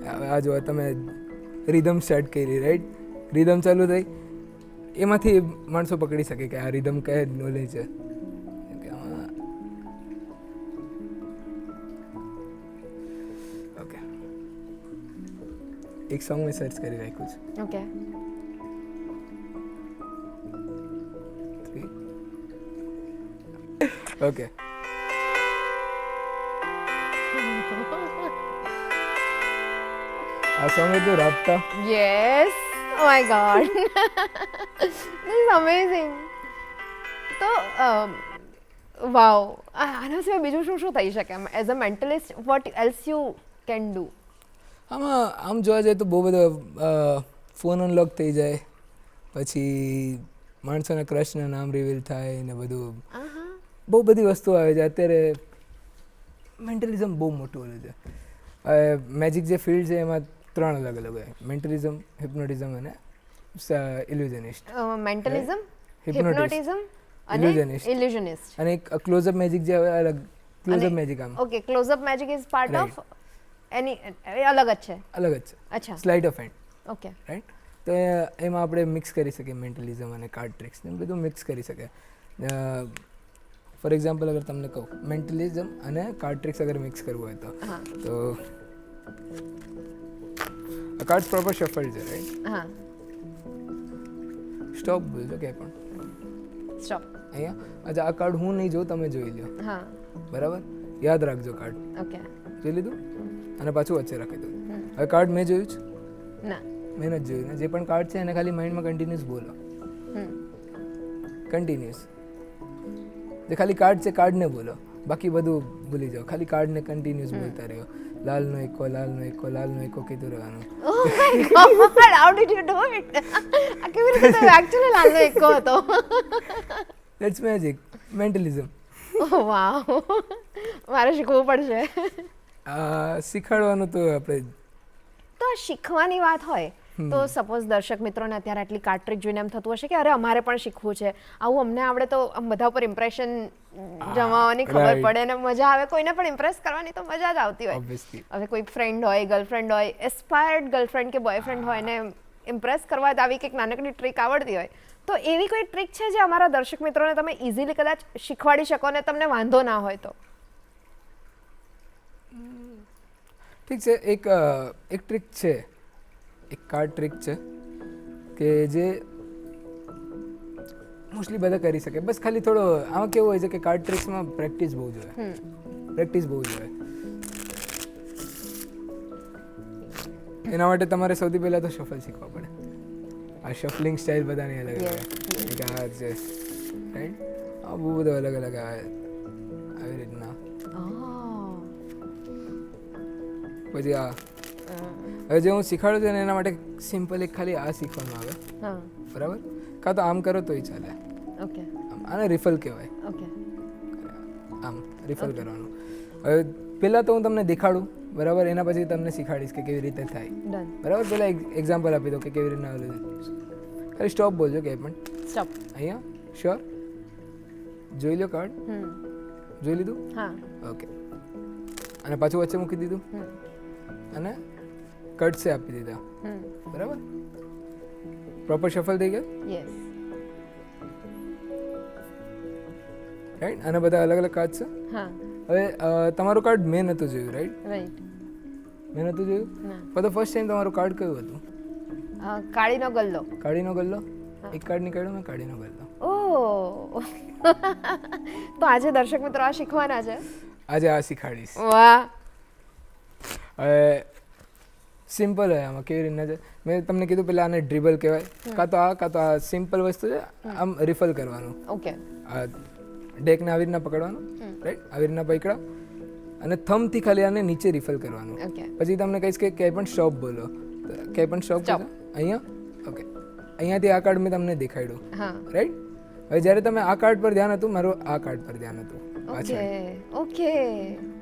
Speaker 1: હવે આ જો તમે રિધમ સ્ટાર્ટ કરી, રાઈટ? રિધમ ચાલુ થઈ, એમાંથી માણસો પકડી શકે કે આ રિધમ કયા નોલેજ છે. કેમ કે આમાં ઓકે એક સોંગ મેં સર્ચ કરી રાખ્યું છે.
Speaker 2: ઓકે.
Speaker 1: ઓકે આ સોંગ હતું Raabta.
Speaker 2: Yes, oh my god, this is amazing. તો વાવ, આના સિવાય બીજું શું શું થઈ શકે as a mentalist? What else you can do?
Speaker 1: આમાં આમ જોવા જઈએ તો બહુ બધો ફોન અનલોક થઈ જાય, પછી માણસોના ક્રશના નામ રિવીલ થાય ને બધું બહુ બધી વસ્તુઓ આવે છે. અત્યારે મેન્ટલિઝમ બહુ મોટું ઓલું છે. મેજિક જે ફિલ્ડ છે એમાં 3 અલગ અલગ હોય: મેન્ટલિઝમ, હિપ્નોટિઝમ અને ઇલ્યુઝનિસ્ટ.
Speaker 2: મેન્ટલિઝમ,
Speaker 1: Hypnotism,
Speaker 2: હિપ્નોટિઝમ અને
Speaker 1: Illusionist.
Speaker 2: ઇલ્યુઝનિસ્ટ.
Speaker 1: અને એક ક્લોઝઅપ મેજિક જે આવે અલગ. ક્લોઝઅપ મેજિક આમ
Speaker 2: okay, close-up magic is part
Speaker 1: Right.
Speaker 2: Of any, અલગ જ છે.
Speaker 1: અલગ જ છે.
Speaker 2: અચ્છા,
Speaker 1: slight of hand,
Speaker 2: okay.
Speaker 1: Right? તો એમાં આપણે મિક્સ કરી શકીએ મેન્ટલિઝમ અને કાર્ડ ટ્રિક્સ ને બધું મિક્સ કરી શકીએ. ફોર એક્ઝામ્પલ અગર તમને કહું મેન્ટલિઝમ અને કાર્ડ ટ્રિક્સ અગર મિક્સ કરવું હોય
Speaker 2: હા
Speaker 1: તો કાર્ડ પ્રોપર શફલ છે, રાઈટ?
Speaker 2: હા,
Speaker 1: સ્ટોપ બોલજો કે પણ
Speaker 2: સ્ટોપ.
Speaker 1: અહીંયા અચ્છા આ કાર્ડ હું નહીં જોઉં, તમે જોઈ લો,
Speaker 2: હા,
Speaker 1: બરાબર? યાદ રાખજો કાર્ડ.
Speaker 2: ઓકે.
Speaker 1: જોઈ લીધું અને પાછું વચ્ચે રાખી દઉં. હવે કાર્ડ મેં જોયું છે?
Speaker 2: ના.
Speaker 1: મેં નથી જોયું ને. જે પણ કાર્ડ છે એને ખાલી માઇન્ડમાં કન્ટિન્યુઅસ બોલો, કન્ટિન્યુઅસ. જે ખાલી કાર્ડ છે કાર્ડને બોલો, બાકી બધું ભૂલી જાઓ. ખાલી કાર્ડને કન્ટિન્યુઅસ બોલતા રહ્યો. લાલનો એકો, લાલનો એકો, લાલનો એકો કીધું રહેવાનું.
Speaker 2: Oh my God, how did you do it? આ કેવી રીતે તમે actually લાલનો એકો હતો?
Speaker 1: That's magic, mentalism.
Speaker 2: Oh wow, મારે શીખવું પડશે.
Speaker 1: શીખવાડવાનું તો આપણે
Speaker 2: તો આ શીખવાની વાત હોય તો સપોઝ દર્શક મિત્રોને અત્યારે આટલી કાર્ડ ટ્રિક જોઈને એમ થતું હશે કે અરે અમારે પણ શીખવું છે, આવું અમને આવડે તો આમ બધા ઉપર ઇમ્પ્રેશન જમાવવાની ખબર
Speaker 1: right.
Speaker 2: પડે ને મજા આવે. કોઈને પણ ઇમ્પ્રેસ કરવાની તો મજા જ આવતી હોય.
Speaker 1: ઓબ્વિયસલી
Speaker 2: હવે કોઈ ફ્રેન્ડ હોય, ગર્લફ્રેન્ડ હોય, એસ્પાયર્ડ ગર્લફ્રેન્ડ કે બોયફ્રેન્ડ હોય ને ઇમ્પ્રેસ કરવા જ આવી કંઈક નાનકડી ટ્રીક આવડતી હોય, તો એવી કોઈ ટ્રીક છે જે અમારા દર્શક મિત્રોને તમે ઇઝીલી કદાચ શીખવાડી શકો ને તમને વાંધો ના હોય તો?
Speaker 1: ઠીક છે. એક ટ્રીક છે, એક કાર્ડ ટ્રીક છે કે જે મોસ્ટલી બધા કરી શકે. બસ ખાલી થોડો આમાં કેવું હોય છે કે કાર્ડ ટ્રિક્સમાં પ્રેક્ટિસ બહુ જોઈએ, પ્રેક્ટિસ બહુ જોઈએ. એના માટે તમારે સૌથી પહેલાં તો શફલ શીખવા પડે. આ શફલિંગ સ્ટાઇલ બધાની અલગ અલગ કે આ છે, રાઈટ? આ બહુ બધું અલગ અલગ આવે આવી રીતના. પછી આ હવે જે હું શીખવાડું છું ને એના માટે સિમ્પલ એક ખાલી આ શીખવાનું આવે,
Speaker 2: હા,
Speaker 1: બરાબર? કાં તો આમ કરો તોય ચાલે.
Speaker 2: ઓકે,
Speaker 1: આને રિફલ કહેવાય.
Speaker 2: ઓકે,
Speaker 1: આમ રિફલ કરવાનું. હવે પહેલાં તો હું તમને દેખાડું, બરાબર? એના પછી તમને શીખવાડીશ કે કેવી રીતે થાય,
Speaker 2: ડન.
Speaker 1: બરાબર? પહેલાં એક્ઝામ્પલ આપી દો કે કેવી રીતના ઓલું. ખાલી સ્ટોપ બોલજો કે પણ
Speaker 2: સ્ટોપ.
Speaker 1: અહીંયા શ્યોર જોઈ લો કાર્ડ. જોઈ લીધું?
Speaker 2: હા,
Speaker 1: ઓકે. અને પાછું વચ્ચે મૂકી દીધું અને કટસે આપી દીધા, બરાબર? પ્રોપર શફલ થઈ ગયા,
Speaker 2: યસ.
Speaker 1: રાઈટ? અને બધા અલગ અલગ કાર્ડ છે.
Speaker 2: હા,
Speaker 1: હવે તમારું કાર્ડ મેં નહોતું જોયું, રાઈટ?
Speaker 2: રાઈટ.
Speaker 1: મેં નહોતું જોયું.
Speaker 2: ના.
Speaker 1: ફોર ધ ફર્સ્ટ ટાઈમ તમારું કાર્ડ કયું હતું?
Speaker 2: કાળીનો ગલ્લો.
Speaker 1: કાળીનો ગલ્લો. એક કાર્ડ નીકળ્યો મેં, કાળીનો ગલ્લો.
Speaker 2: ઓહ, તો આજે દર્શક મિત્રો આ શીખવાના છે.
Speaker 1: આજે આ શીખાડીશ.
Speaker 2: વાહ.
Speaker 1: હવે સિમ્પલ હોય આમાં કેવી રીતના છે. મેં તમને કીધું પહેલાં આને ડ્રિબલ કહેવાય. કાં તો આ સિમ્પલ વસ્તુ છે, આમ રિફલ કરવાનું.
Speaker 2: ઓકે.
Speaker 1: આ ડેકને આવી રીતના પકડવાનું, રાઈટ? આવી રીતના પકડા અને થંબથી ખાલી આને નીચે રિફલ કરવાનું.
Speaker 2: ઓકે.
Speaker 1: પછી તમને કહીશ કે ક્યાંય પણ સ્ટોપ બોલો. ક્યાંય પણ સ્ટોપ
Speaker 2: Stop.
Speaker 1: અહીંયા. ઓકે. અહીંયાથી આ કાર્ડ મેં તમને દેખાડ્યું,
Speaker 2: હા,
Speaker 1: રાઈટ? હવે જ્યારે તમે આ કાર્ડ પર ધ્યાન હતું, મારું આ કાર્ડ પર ધ્યાન હતું
Speaker 2: ઓકે, ઓકે.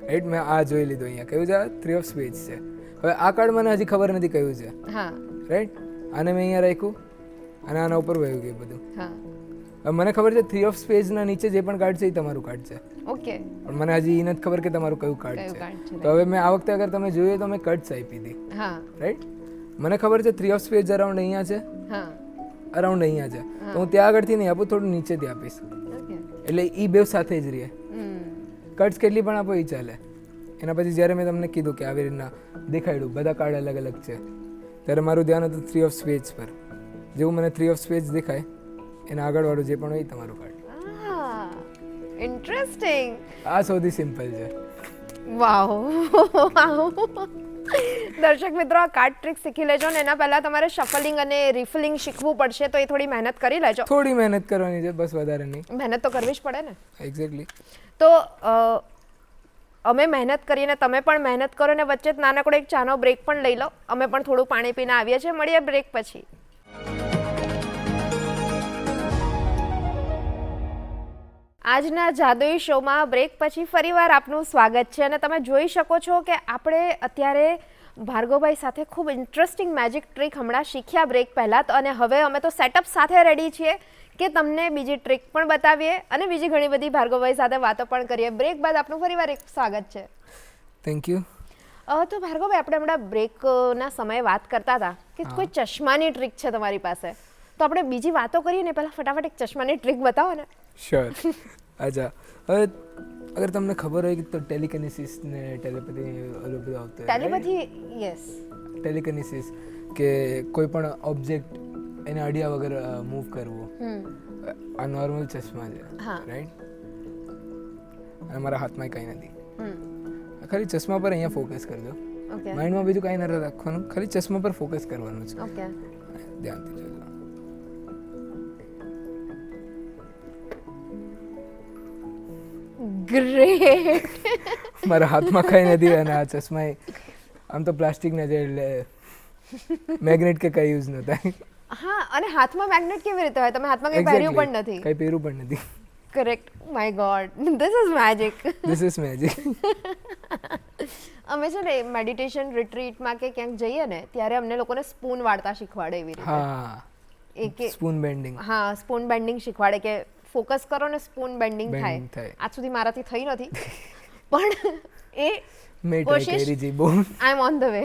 Speaker 1: રાઈટ? મેં આ જોઈ લીધું. અહીંયા કયું છે? 3 ઓફ સ્પેડ્સ છે. હવે આ કાર્ડ મને હજી ખબર નથી કયું છે,
Speaker 2: હા,
Speaker 1: રાઈટ? આને મેં અહીંયા રાખ્યું અને આના ઉપર વહ્યું ગયું બધું.
Speaker 2: હા,
Speaker 1: હવે મને ખબર છે 3 ઓફ સ્પેડ્સના નીચે જે પણ કાર્ડ છે એ તમારું કાર્ડ છે,
Speaker 2: ઓકે.
Speaker 1: પણ મને હજી એ નથી ખબર કે તમારું કયું કાર્ડ
Speaker 2: કયું
Speaker 1: છે.
Speaker 2: કાર્ડ છે?
Speaker 1: તો હવે મેં આ વખતે અગર તમે જોયું તો મેં કટ્સ આપી હતી,
Speaker 2: હા,
Speaker 1: રાઈટ? મને ખબર છે 3 ઓફ સ્પેડ્સ અરાઉન્ડ અહીંયા છે,
Speaker 2: હા,
Speaker 1: અરાઉન્ડ અહીંયા છે તો હું ત્યાં આગળથી નહીં આપું, થોડું નીચેથી આપીશ,
Speaker 2: ઓકે
Speaker 1: એટલે એ બે સાથે જ રહે. કટ્સ કેટલી પણ આપો એ ચાલે. એના પછી જ્યારે મેં તમને કીધું કે આવી રીતના દેખાડ્યું બધા કાર્ડ અલગ અલગ છે, ત્યારે મારું ધ્યાન હતું 3 ઓફ સ્પેડ્સ પર. જેવું મને 3 ઓફ સ્પેડ્સ દેખાય એના આગળવાળું જે પણ હોય એ તમારું કાર્ડ.
Speaker 2: ઇન્ટરેસ્ટિંગ.
Speaker 1: આ સૌથી સિમ્પલ છે.
Speaker 2: વાવ. દર્શક મિત્રો, આ કાર્ડ ટ્રિક શીખી લેજો ને એના પહેલા તમારે શફલિંગ અને રિફલિંગ શીખવું પડશે, તો એ થોડી મહેનત કરી લેજો.
Speaker 1: થોડી મહેનત કરવાની છે, બસ વધારે નહીં.
Speaker 2: મહેનત તો કરવી જ પડે ને.
Speaker 1: એક્ઝેક્ટલી.
Speaker 2: તો અમે મહેનત કરીને તમે પણ મહેનત કરો ને વચ્ચે જ નાનકડો એક ચાનો બ્રેક પણ લઈ લો. અમે પણ થોડું પાણી પીને આવીએ છીએ. મળીએ બ્રેક પછી. આજના જાદુઈ શોમાં બ્રેક પછી ફરીવાર આપનું સ્વાગત છે અને તમે જોઈ શકો છો કે આપણે અત્યારે ભાર્ગવભાઈ સાથે ખૂબ ઇન્ટરેસ્ટિંગ મેજિક ટ્રીક હમણાં શીખ્યા બ્રેક પહેલાં તો, અને હવે અમે તો સેટઅપ સાથે રેડી છીએ કે તમને બીજી ટ્રીક પણ બતાવીએ અને બીજી ઘણી બધી ભાર્ગવભાઈ સાથે વાતો પણ કરીએ. બ્રેક બાદ આપનું ફરીવાર એક સ્વાગત છે.
Speaker 1: Thank you.
Speaker 2: તો ભાર્ગવભાઈ, આપણે હમણાં બ્રેકના સમયે વાત કરતા હતા કે કોઈ ચશ્માની ટ્રીક છે તમારી પાસે, તો આપણે બીજી વાતો કરીએ ને પહેલાં ફટાફટ એક ચશ્માની ટ્રીક બતાવો ને.
Speaker 1: શ્યોર. અચ્છા, હવે અગર તમને ખબર હોય તો ટેલિકિનેસિસ ને ટેલિપેથી ઓલું બધું આવતું હોય.
Speaker 2: ટેલિપેથી, યસ.
Speaker 1: ટેલિકિનેસિસ કે કોઈ પણ ઓબ્જેક્ટ એને અડ્યા વગર મૂવ કરવું, આ નોર્મલ ચશ્મા છે, રાઈટ? અને મારા હાથમાં કંઈ નથી, ખાલી ચશ્મા પર અહીંયા ફોકસ કરજો. માઇન્ડમાં બીજું કાંઈ નથી રાખવાનું, ખાલી ચશ્મા પર ફોકસ કરવાનું છે.
Speaker 2: ઓકે,
Speaker 1: ધ્યાનથી જોજો.
Speaker 2: ગ્રેટ.
Speaker 1: મારા હાથમાં કંઈ નથી અને આ ચશ્મા આમ તો પ્લાસ્ટિકના છે એટલે મેગ્નેટ કે કંઈ યુઝ ન થાય.
Speaker 2: હા, અને હાથમાં મેગ્નેટ કેવી રીતે હોય? તમે હાથમાં કંઈ પહેર્યું પણ નથી.
Speaker 1: કંઈ પહેર્યું પણ નથી.
Speaker 2: Correct. My god, this is magic.
Speaker 1: This is magic.
Speaker 2: અમે છે ને મેડિટેશન રિટ્રીટમાં કે ક્યાંક જઈએ ને ત્યારે અમને લોકોને સ્પૂન વાળતા શીખવાડે એવી રીતે.
Speaker 1: હા,
Speaker 2: એ
Speaker 1: સ્પૂન બેન્ડિંગ.
Speaker 2: હા, સ્પૂન બેન્ડિંગ શીખવાડે કે ફોકસ કરો ને સ્પૂન બેન્ડિંગ થાય. આજ સુધી મારાથી થઈ નથી પણ એ કોશિશ, આઈ એમ ઓન ધ વે.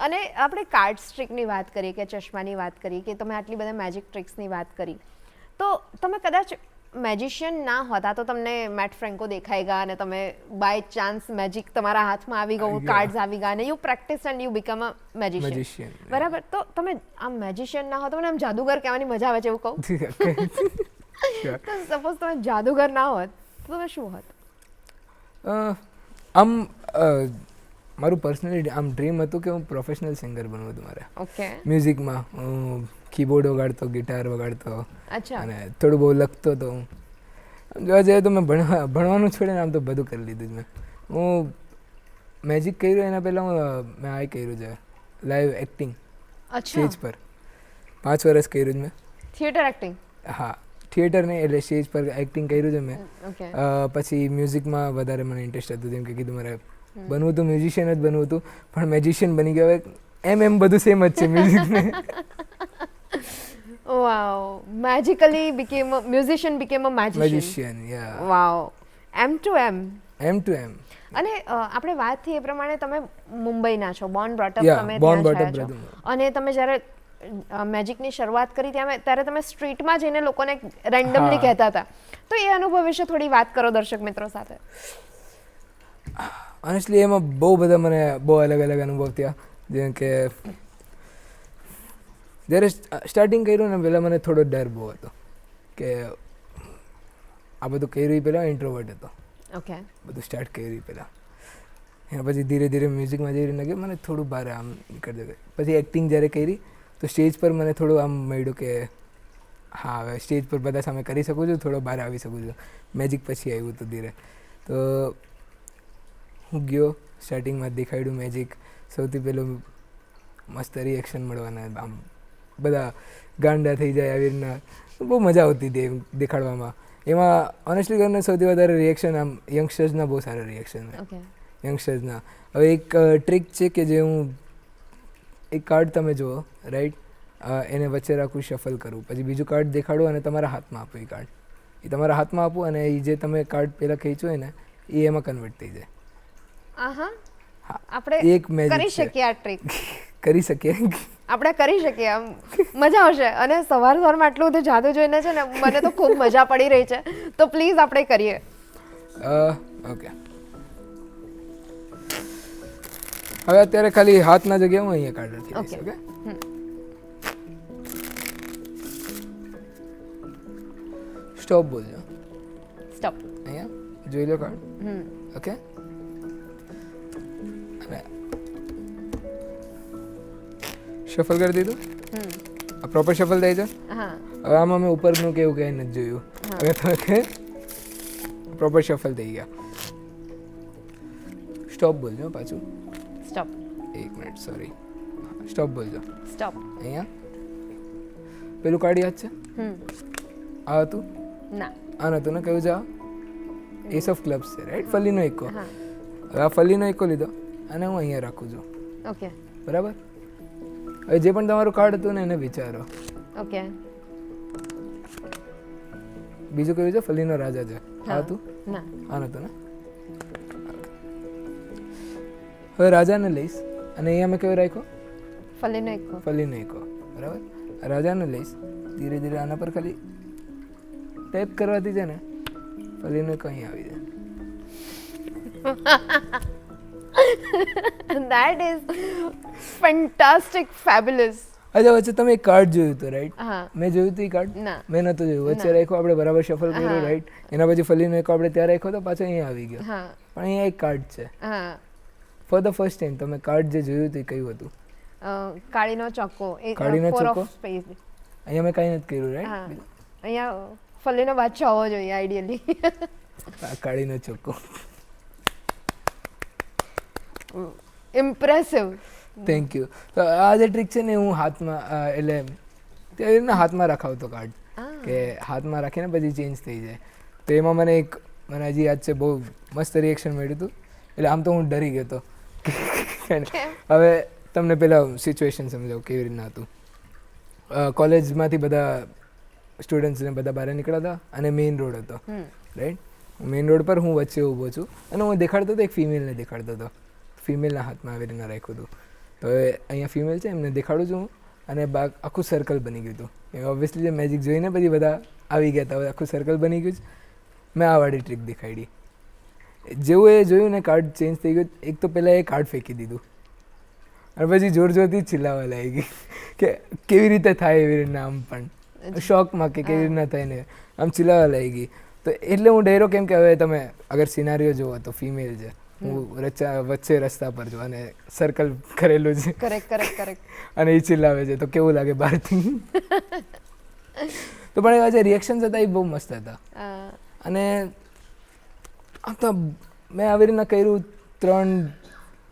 Speaker 2: અને આપણે કાર્ડ્સ ટ્રિકની વાત કરીએ કે ચશ્માની વાત કરીએ કે તમે આટલી બધા મેજિક ટ્રિક્સની વાત કરી, તો તમે કદાચ મેજિશિયન ના હોતા તો તમને મેટ ફ્રેન્કો દેખાઈ ગયા અને તમે બાય ચાન્સ મેજિક તમારા હાથમાં આવી ગયું, કાર્ડ્સ આવી ગયા અને you practice and you become a magician. બરાબર? તો તમે આમ મેજિશિયન ના હો તો મને આમ જાદુગર કહેવાની મજા આવે છે એવું કહું. તો સપોઝ તમે જાદુગર ના હોત તો તમે શું હોત?
Speaker 1: આમ મારું પર્સનલી આમ ડ્રીમ હતું કે હું પ્રોફેશનલ સિંગર બનવું હતું મારે.
Speaker 2: ઓકે.
Speaker 1: મ્યુઝિકમાં હું કીબોર્ડ વગાડતો, ગિટાર વગાડતો,
Speaker 2: અચ્છા,
Speaker 1: અને થોડું બહુ લખતો હતો. જોવા જઈએ તો મેં ભણવાનું છોડીને આમ તો બધું કરી લીધું જ મેં. હું મેજિક કર્યું એના પહેલાં મેં આ કર્યું છે લાઈવ એક્ટિંગ સ્ટેજ પર. 5 વર્ષ કર્યું જ મેં.
Speaker 2: Theatre acting? હા,
Speaker 1: થિયેટર નહીં એટલે સ્ટેજ પર એક્ટિંગ કર્યું છે મેં.
Speaker 2: ઓકે.
Speaker 1: પછી મ્યુઝિકમાં વધારે મને ઇન્ટરેસ્ટ હતું, જેમ કે કીધું મારે બનવું હતું મ્યુઝિશિયન જ બનવું હતું, પણ મેજિશિયન બની ગયો. એમ બધું સેમ જ છે મ્યુઝિકને.
Speaker 2: Wow, magically became musician became a
Speaker 1: magician. Ya,
Speaker 2: wow. એમ ટુ એમ. અને આપણે વાત થઈ એ પ્રમાણે તમે મુંબઈના છો, બોર્ન બ્રોટ અપ, તમે ત્યાં રહ્યા છો. અને તમે જ્યારે મેજિકની શરૂઆત કરી ત્યારે તમે સ્ટ્રીટમાં જઈને લોકોને રેન્ડમલી કહેતા હતા, તો એ અનુભવ વિશે થોડી વાત કરો દર્શક મિત્રો સાથે.
Speaker 1: ઓનેસ્ટલી એમાં બહુ બધા મને બહુ અલગ અલગ અનુભવ થયા. જેમ કે જ્યારે સ્ટાર્ટિંગ કર્યું ને પહેલાં મને થોડો ડર બહુ હતો કે આ બધું કર્યું એ પહેલાં ઇન્ટ્રોવર્ટ હતો.
Speaker 2: ઓકે.
Speaker 1: બધું સ્ટાર્ટ કર્યું પહેલાં. એના પછી ધીરે ધીરે મ્યુઝિકમાં જઈ લાગ્યું મને થોડું બહાર આમ નીકળતું. પછી એક્ટિંગ જ્યારે કરી તો સ્ટેજ પર મને થોડું આમ મળ્યું કે હા હવે સ્ટેજ પર બધા સામે કરી શકું છું, થોડો બહાર આવી શકું છું. મેજિક પછી આવ્યું હતું ધીરે. તો હું ગયો, સ્ટાર્ટિંગમાં દેખાડ્યું મેજિક. સૌથી પહેલું મસ્ત રિએક્શન મળવાના, આમ બધા ગાંડા થઈ જાય આવી રીતના. બહુ મજા આવતી હતી એમ દેખાડવામાં. એમાં ઓનેસ્ટલી કરીને સૌથી વધારે રિએક્શન આમ યંગસ્ટર્સના બહુ સારા રિએક્શન હોય યંગસ્ટર્સના. હવે એક ટ્રીક છે કે જે હું એક કાર્ડ તમે જુઓ, રાઈટ, એને વચ્ચે રાખું, શફલ કરું, પછી બીજું કાર્ડ દેખાડું અને તમારા હાથમાં આપું. એ કાર્ડ એ તમારા હાથમાં આપું અને એ જે તમે કાર્ડ પહેલાં ખેંચ્યો હોય ને એ એમાં કન્વર્ટ થઈ જાય.
Speaker 2: આપણે
Speaker 1: એક મેજિક
Speaker 2: કરી શકીએ આ ટ્રીક.
Speaker 1: કરી શકીએ.
Speaker 2: આપણે કરી શકીએ, આમ મજા આવશે. અને સવારમાં આટલું બધું જાદુ જોઈને છે ને મને તો ખૂબ મજા પડી રહી છે. તો પ્લીઝ આપણે કરીએ.
Speaker 1: ઓકે, હવે અત્યારે ખાલી હાથના જગ્યાએ હું અહીંયા કાર્ડ રાખી દઈશ. ઓકે, સ્ટોપ બોલજો.
Speaker 2: સ્ટોપ.
Speaker 1: અહીંયા જોઈ લો કાર્ડ. ઓકે, અને શફલ કરી દીધું. આ પ્રોપર શફલ થાય છે.
Speaker 2: હા,
Speaker 1: હવે આમાં મેં ઉપરનું કેવું કંઈ નથી જોયું. હવે તમે પ્રોપર શફલ થઈ ગયા. સ્ટોપ બોલજો પાછું.
Speaker 2: સ્ટોપ.
Speaker 1: એક મિનિટ, સોરી. સ્ટોપ બોલજો.
Speaker 2: સ્ટોપ.
Speaker 1: અહીંયા પેલું કાર્ડ યાદ છે? આ હતું?
Speaker 2: ના,
Speaker 1: આ નહોતું ને? કયું છે આ? એસ ઓફ ક્લબ્સ છે, રાઈટ? ફલીનો એકો.
Speaker 2: હા.
Speaker 1: હવે આ ફલીનો એકો લીધો અને હું અહીંયા રાખું છું.
Speaker 2: ઓકે.
Speaker 1: બરાબર. હવે જે પણ તમારું કાર્ડ હતું ને એને વિચારો.
Speaker 2: ઓકે.
Speaker 1: બીજું કયું છે? ફલીનો રાજા છે. આ હતું?
Speaker 2: ના.
Speaker 1: આ નહોતું ને? હવે રાજાને લઈશ અને અહીંયા મેં કયો રાખ્યો?
Speaker 2: ફલીનો એકો.
Speaker 1: ફલીનો એકો. બરાબર. રાજાને લઈશ, ધીરે ધીરે આના પર ખાલી ટેપ કરવાથી છે ને ફલીનો એકો અહીં આવી જાય.
Speaker 2: That is fantastic, fabulous.
Speaker 1: અચ્છા, વચ્ચે તમે એક કાર્ડ જોયું હતું, રાઈટ?
Speaker 2: હા.
Speaker 1: મેં જોયું હતું એ કાર્ડ?
Speaker 2: ના.
Speaker 1: મેં નહોતું જોયું. વચ્ચે રાખ્યો આપણે, બરાબર શફલ કર્યું, રાઈટ? એના પછી ફલીનો એકો આપણે ત્યાં રાખ્યો તો પાછો અહીંયા આવી ગયો.
Speaker 2: હા.
Speaker 1: પણ અહીંયા એક કાર્ડ છે.
Speaker 2: હા.
Speaker 1: ફોર ધ ફર્સ્ટ ટાઈમ તમે કાર્ડ જે જોયું હતું એ કયું હતું?
Speaker 2: કાળીનો ચોક્કો.
Speaker 1: કાળીનો
Speaker 2: Four of
Speaker 1: ચોક્કો?
Speaker 2: spades.
Speaker 1: અહીંયા મેં કાંઈ નથી કર્યું,
Speaker 2: હા.
Speaker 1: રાઈટ?
Speaker 2: અહીંયા ફલીનો બાદશાહ હોવો જોઈએ આઈડિયલી.
Speaker 1: આ કાળીનો ચોક્કો.
Speaker 2: ઇમ્પ્રેસિવ.
Speaker 1: Thank you. તો આ જે ટ્રીક છે ને હું હાથમાં એટલે તેવી રીતના હાથમાં રખાવતો કાર્ડ કે હાથમાં રાખીને પછી ચેન્જ થઈ જાય. તો એમાં મને હજી યાદ છે, બહુ મસ્ત રિએક્શન મળ્યું હતું. એટલે આમ તો હું ડરી ગયો હતો. હવે તમને પેલા સિચ્યુએશન સમજાવું કેવી રીતના હતું. કોલેજમાંથી બધા સ્ટુડન્ટ્સને બધા બહાર નીકળ્યા હતા અને મેઇન રોડ હતો, રાઈટ? મેઇન રોડ પર હું વચ્ચે ઊભો છું અને હું દેખાડતો હતો, એક ફિમેલને દેખાડતો હતો. ફિમેલના હાથમાં આવી રીતના રાખ્યું હતું. તો હવે અહીંયા ફિમેલ છે એમને દેખાડું છું હું અને આખું સર્કલ બની ગયું હતું. ઓબ્વિયસલી જે મેજિક જોઈને પછી બધા આવી ગયા હતા. હવે આખું સર્કલ બની ગયું છે. મેં આ વાળી ટ્રીક દેખાડી. જેવું એ જોયું ને કાર્ડ ચેન્જ થઈ ગયું, એક તો પહેલાં એ કાર્ડ ફેંકી દીધું અને પછી જોર જોરથી જ ચિલ્લાવા લાગી કે કેવી રીતે થાય એવી રીતના. આમ પણ શોકમાં કે કેવી રીતના થાય ને આમ ચિલ્લાવા લાગી. તો એટલે હું ડર્યો, કેમ કે હવે તમે અગર સિનારીઓ જુઓ તો ફિમેલ છે, હું વચ્ચે રસ્તા પર છું અને સર્કલ કરેલું છે.
Speaker 2: કરેક્ટ.
Speaker 1: અને એ ચિલ્લાવે છે તો કેવું લાગે બહારથી? તો પણ એવા જે રિએક્શન્સ હતા એ બહુ મસ્ત હતા. અને આમ તો મેં આવી રીતના કર્યું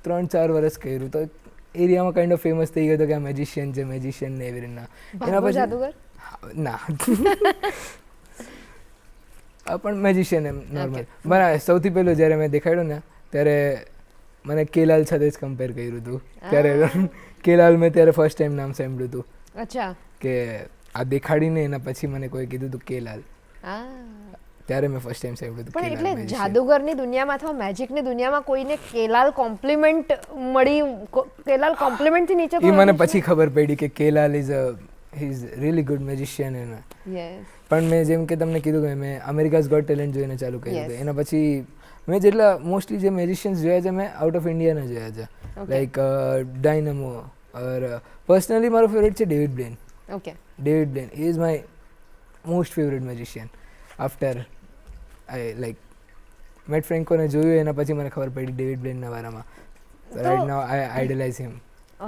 Speaker 1: 3-4 વર્ષ કર્યું. તો એરિયામાં કાઇન્ડ ઓફ ફેમસ થઈ ગયો હતો કે આ મેજિશિયન છે, મેજિશિયન ને એવી રીતના. એના પછી
Speaker 2: જાદુગર?
Speaker 1: ના, પણ મેજિશિયન એમ નોર્મલ. બરાબર. સૌથી પહેલું જ્યારે મેં દેખાડ્યું ને ત્યારે મને કેલાલ સાથે જ કમ્પેર કર્યું હતું. ત્યારે કેલાલ મેં ત્યારે ફર્સ્ટ ટાઈમ નામ સાંભળ્યું હતું.
Speaker 2: અચ્છા.
Speaker 1: કે આ દેખાડીને એના પછી મને કોઈ કીધું હતું કેલાલ. ત્યારે મેં ફર્સ્ટ ટાઈમ સાંભળ્યું હતું.
Speaker 2: પણ એટલે જાદુગરની દુનિયામાં અથવા મેજિકની દુનિયામાં કોઈને કેલાલ કોમ્પ્લિમેન્ટ મળી, કેલાલ કોમ્પ્લિમેન્ટથી નીચે
Speaker 1: એ મને પછી ખબર પડી કે કેલાલ ઇઝ રિયલી ગુડ મેજિશિયન. એના પણ મેં જેમ કે તમને કીધું કે મેં અમેરિકાઝ ગોટ ટેલેન્ટ જોઈને ચાલુ કર્યું હતું. એના પછી મેં જેટલા મોસ્ટલી જે મેજિશિયન્સ જોયા છે મેં આઉટ ઓફ ઇન્ડિયાના જોયા છે. લાઈક ડાયનામો ઓર પર્સનલી મારો ફેવરેટ છે David Blaine.
Speaker 2: Okay.
Speaker 1: David Blaine is my most favourite magician. After I like Matt ફ્રેન્કોને જોયું એના પછી મને ખબર પડી ડેવિડ બ્લેનના બારામાં. Right now I idolise him.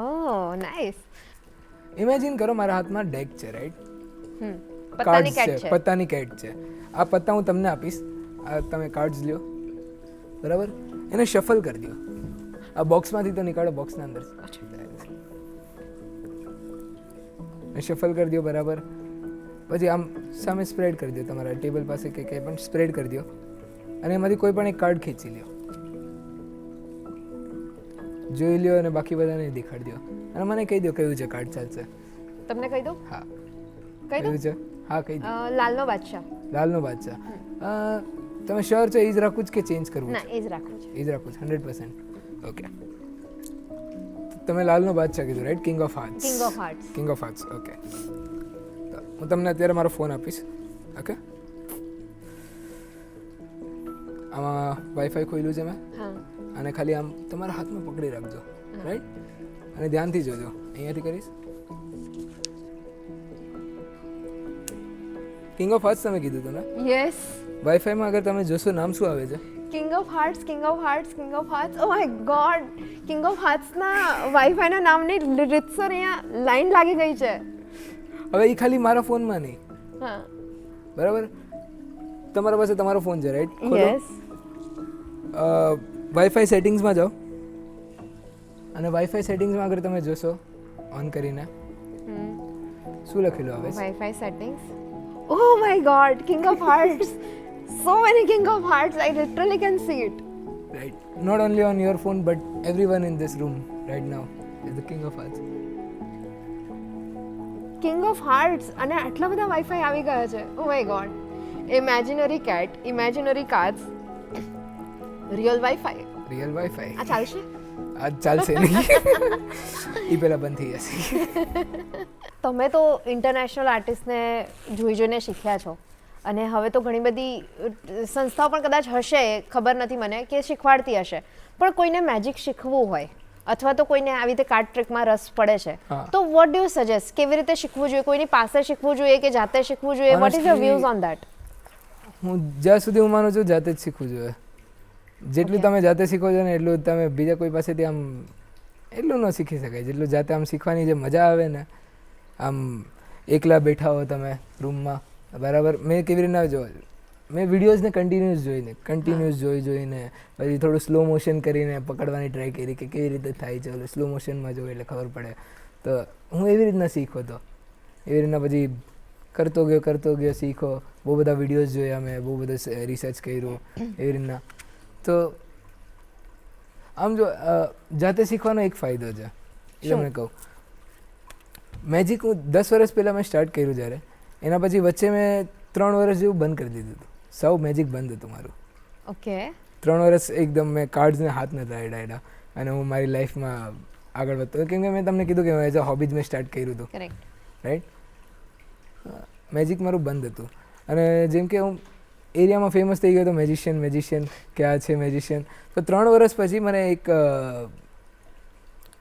Speaker 2: Oh nice.
Speaker 1: Imagine કરો મારા હાથમાં ડેક છે, રાઈટ?
Speaker 2: પત્તાની કેટ છે.
Speaker 1: પત્તાની કેટ છે. આ પત્તા હું તમને આપીશ. આ તમે કાર્ડ્સ લ્યો, બરાબર? એને શફલ કરી દો. આ બોક્સમાંથી તો નીકાળો, બોક્સના અંદર શફલ કરી દો, બરાબર? પછી આમ સામે સ્પ્રેડ કરી દો, તમારા ટેબલ પાસે કે કંઈ પણ સ્પ્રેડ કરી દો અને એમાંથી કોઈ પણ એક કાર્ડ ખેંચી લ્યો, જોઈ લ્યો અને બાકી બધાને દેખાડી દો અને મને કહી દો કયું છે કાર્ડ ચાલશે.
Speaker 2: તમને કહી દો?
Speaker 1: હા
Speaker 2: કયું
Speaker 1: છે? હા કહી દો.
Speaker 2: લાલનો બાદશાહ.
Speaker 1: લાલનો બાદશાહ. તમે શ્યોર છો એ જ રાખવું જ કે ચેન્જ કરવું?
Speaker 2: ના, એ જ રાખવું છે.
Speaker 1: એ જ રાખવું છે 100%. ઓકે, તમે લાલનો બાદશાહ કીધું right, king of hearts.
Speaker 2: King of hearts.
Speaker 1: King of hearts, okay. હું તમને અત્યારે મારો ફોન આપીશ, ઓકે. આમાં વાઈફાઈ ખોલ્યું છે મેં,
Speaker 2: હા
Speaker 1: અને ખાલી આમ તમારા હાથમાં પકડી રાખજો, રાઈટ, અને ધ્યાનથી જોજો. અહીંયાથી કરીશ. કિંગ ઓફ હાર્ટ્સ તમે કીધું હતું ને?
Speaker 2: યસ.
Speaker 1: વાઈફાઈમાં અગર તમે જોશો નામ શું આવે છે?
Speaker 2: King of hearts, king of hearts, king of hearts. Oh my god, king of હાર્ટ્સના વાઈફાઈના નામની રીતસર અહીંયા લાઈન લાગી ગઈ છે.
Speaker 1: હવે એ ખાલી મારા ફોનમાં નહીં,
Speaker 2: હા
Speaker 1: બરાબર? તમારા પાસે તમારો ફોન છે, રાઈટ?
Speaker 2: યસ.
Speaker 1: વાઈફાઈ સેટિંગ્સમાં જાઓ, અને વાઈફાઈ સેટિંગ્સમાં અગર તમે જોશો ઓન કરીને શું લખેલું આવે છે?
Speaker 2: Wifi settings. Oh my god, King of Hearts. So many King of Hearts, I literally can see it.
Speaker 1: Right. Not only on your phone, but everyone in this room right now is the King of Hearts.
Speaker 2: King of Hearts અને આટલા બધા wifi આવી ગયા છે. Oh my god. Imaginary cat, imaginary cards, real wifi.
Speaker 1: Real Wi-Fi.
Speaker 2: આ ચાલશે?
Speaker 1: આજ ચાલશે નહીં. એ પહેલા બંધ થઈ જશે.
Speaker 2: તમે તો ઇન્ટરનેશનલ આર્ટિસ્ટને જોઈ જોઈને શીખ્યા છો, અને હવે તો ઘણી બધી સંસ્થાઓ પણ કદાચ હશે, ખબર નથી મને, કે શીખવાડતી હશે. પણ કોઈને મેજિક શીખવું હોય અથવા તો કોઈને આવી રીતે કાર્ડ ટ્રિકમાં રસ પડે છે,
Speaker 1: હા.
Speaker 2: તો વોટ ડુ યુ સજેસ્ટ? કેવી રીતે શીખવું જોઈએ? કોઈની પાસે શીખવું જોઈએ કે જાતે શીખવું જોઈએ? What is your
Speaker 1: Honestly,
Speaker 2: views on that?
Speaker 1: હું જ્યાં સુધી હું માનું છું જાતે જ શીખવું જોઈએ. જેટલું
Speaker 2: Okay.
Speaker 1: તમે જાતે શીખો છો ને એટલું તમે બીજા કોઈ પાસેથી આમ એટલું ન શીખી શકાય જેટલું જાતે આમ શીખવાની જે મજા આવે ને, આમ એકલા બેઠા હો તમે રૂમમાં, બરાબર? મેં કેવી રીતના જો મેં વિડીયોઝને કન્ટિન્યુઅસ જોઈને પછી થોડું સ્લો મોશન કરીને પકડવાની ટ્રાય કરી કે કેવી રીતે થાય છે. ઓલું સ્લો મોશનમાં જોયું એટલે ખબર પડે. તો હું એવી રીતના શીખો તો એવી રીતના પછી કરતો ગયો શીખો. બહુ બધા વિડીયોઝ જોયા મેં, બહુ બધું રિસર્ચ કર્યું એવી રીતના. તો આમ જો જાતે શીખવાનો એક ફાયદો છે, એ તમને કહું. મેજિક હું 10 વર્ષ પહેલાં મેં સ્ટાર્ટ કર્યું જ્યારે, એના પછી વચ્ચે મેં 3 વર્ષ જેવું બંધ કરી દીધું હતું. સાવ મેજિક બંધ હતું મારું.
Speaker 2: ઓકે.
Speaker 1: 3 વર્ષ એકદમ મેં કાર્ડ્સને હાથ નતા અડાડ્યા અને હું મારી લાઈફમાં આગળ વધતો. કેમ કે મેં તમને કીધું કે એઝ અ હોબી જ મેં સ્ટાર્ટ કર્યું હતું,
Speaker 2: કરેક્ટ.
Speaker 1: રાઈટ? મેજિક મારું બંધ હતું. અને જેમ કે હું એરિયામાં ફેમસ થઈ ગયો હતો મેજિશિયન કે આ છે મેજિશિયન. તો 3 વર્ષ પછી મને એક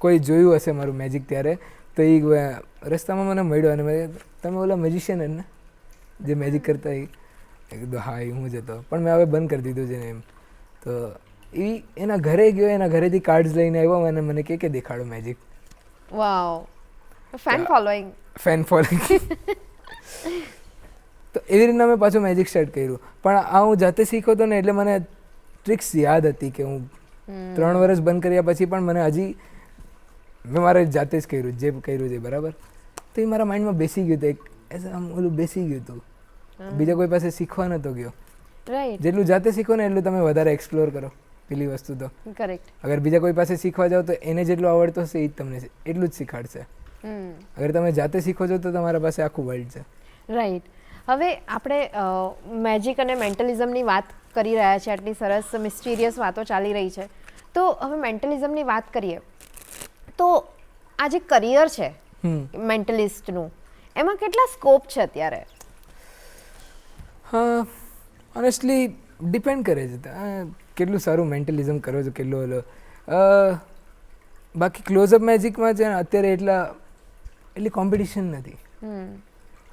Speaker 1: કોઈ જોયું હશે મારું મેજિક ત્યારે, તો એ રસ્તામાં મને મળ્યો અને મેં, તમે ઓલા મેજિશિયન ને જે મેજિક કરતા એ કીધું હા એ હું જ હતો, પણ મેં હવે બંધ કરી દીધું છે ને એમ. તો એ એના ઘરે ગયો, એના ઘરેથી કાર્ડ્સ લઈને આવ્યો અને મને કે દેખાડો મેજિક.
Speaker 2: વાવ, ફેન ફોલોઈંગ.
Speaker 1: Fan following. તો એવી રીતના મેં પાછું મેજિક સ્ટાર્ટ કર્યું. પણ આ હું જાતે શીખ્યો હતો ને એટલે મને ટ્રિક્સ યાદ હતી કે હું 3 વર્ષ બંધ કર્યા પછી પણ મને હજી મેં મારે જાતે જ કર્યું જે કર્યું છે, બરાબર? તો એ મારા માઇન્ડમાં બેસી ગયું હતું, એક આમ ઓલું બેસી ગયું હતું. બીજા કોઈ પાસે શીખવા નહોતો ગયો.
Speaker 2: રાઈટ.
Speaker 1: જેટલું જાતે શીખો ને એટલું તમે વધારે એક્સપ્લોર કરો પેલી વસ્તુ. તો
Speaker 2: કરેક્ટ.
Speaker 1: અગર બીજા કોઈ પાસે શીખવા જાઓ તો એને જેટલું આવડતું હશે એ જ તમને એટલું જ શીખાડશે. અગર તમે જાતે શીખો છો તો તમારા પાસે આખું વર્લ્ડ છે.
Speaker 2: રાઈટ. હવે આપણે મેજિક અને મેન્ટલિઝમની વાત કરી રહ્યા છીએ, આટલી સરસ મિસ્ટીરિયસ વાતો ચાલી રહી છે. તો હવે મેન્ટલિઝમની વાત કરીએ તો આ જે કરિયર છે મેન્ટલિસ્ટનું, એમાં કેટલા સ્કોપ છે અત્યારે?
Speaker 1: હા, ઓનેસ્ટલી ડિપેન્ડ કરે છે કેટલું સારું મેન્ટલિઝમ કરો છો, કેટલું ઓલો. બાકી ક્લોઝઅપ મેજિકમાં છે ને અત્યારે એટલી કોમ્પિટિશન નથી.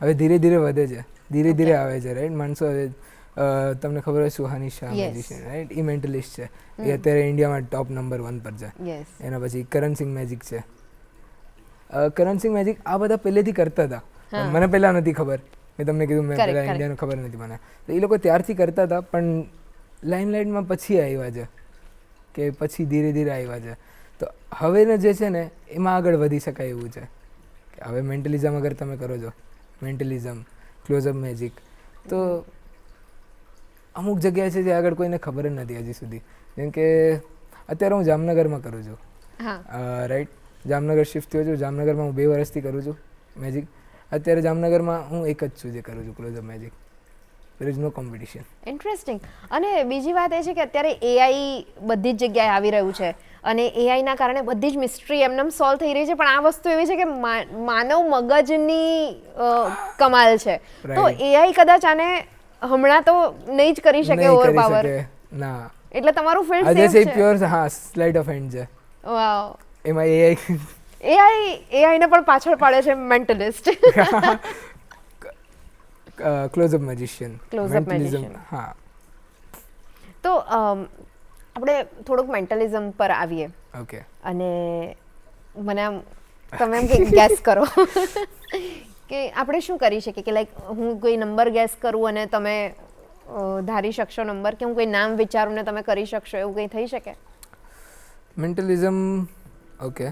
Speaker 1: હવે ધીરે ધીરે વધે છે, ધીરે ધીરે આવે છે, રાઈટ? માણસો હવે તમને ખબર હોય સુહાની શાહ મેજિશિયન, રાઈટ? એ મેન્ટલિસ્ટ છે, એ અત્યારે ઇન્ડિયામાં ટોપ નંબર 1 પર છે. એના પછી કરણસિંગ મેજિક છે. કરણસિંગ મેજિક આ બધા પહેલેથી કરતા હતા, મને પહેલાં નથી ખબર. મેં તમને કીધું મેં પહેલાં ઇન્ડિયાનું ખબર નથી મને. તો એ લોકો ત્યારથી કરતા હતા, પણ લાઇમલાઇટમાં પછી આવ્યા છે, કે પછી ધીરે ધીરે આવ્યા છે. તો હવેને જે છે ને એમાં આગળ વધી શકાય એવું છે કે હવે મેન્ટલિઝમ અગર તમે કરો છો, મેન્ટલિઝમ, ક્લોઝઅપ મેજિક, તો અમુક જગ્યાએ છે જે આગળ કોઈને ખબર જ નથી હજી સુધી. જેમ કે અત્યારે હું જામનગરમાં કરું છું, રાઈટ? જામનગર શિફ્ટ થયો છું. જામનગરમાં હું 2 વર્ષથી કરું છું મેજિક. અત્યારે જામનગરમાં હું એક જ છું જે કરું છું close up magic. There is no competition.
Speaker 2: Interesting. અને બીજી વાત એ છે કે અત્યારે એઆઈ બધી જ જગ્યાએ આવી રહ્યું છે અને એઆઈના કારણે બધી જ મિસ્ટ્રી એમનેમ સોલ્વ થઈ રહી છે, પણ આ વસ્તુ એવી છે કે માનવ મગજની કમાલ છે. તો એઆઈ કદાચ આને હમણાં તો નહીં જ કરી શકે ઓવર પાવર.
Speaker 1: ના,
Speaker 2: એટલે તમારું ફિલ્ડ
Speaker 1: આજે
Speaker 2: સેફ છે.
Speaker 1: પ્યોર હા સ્લાઇડ ઓફ હેન્ડ છે.
Speaker 2: વાવ.
Speaker 1: એમાં
Speaker 2: એઆઈ ને પણ પાછળ પાડે છે mentalist.
Speaker 1: Close up magician.
Speaker 2: Close up magician.
Speaker 1: હા.
Speaker 2: તો આપણે થોડુંક મેન્ટલિઝમ પર આવીએ.
Speaker 1: ઓકે.
Speaker 2: અને મને આમ તમે એમ કંઈક ગેસ કરો કે આપણે શું કરી શકીએ કે લાઈક હું કોઈ નંબર ગેસ કરું અને તમે ધારી શકશો નંબર, કે હું કોઈ નામ વિચારું ને તમે કરી શકશો, એવું કંઈ થઈ શકે?
Speaker 1: મેન્ટલિઝમ. ઓકે.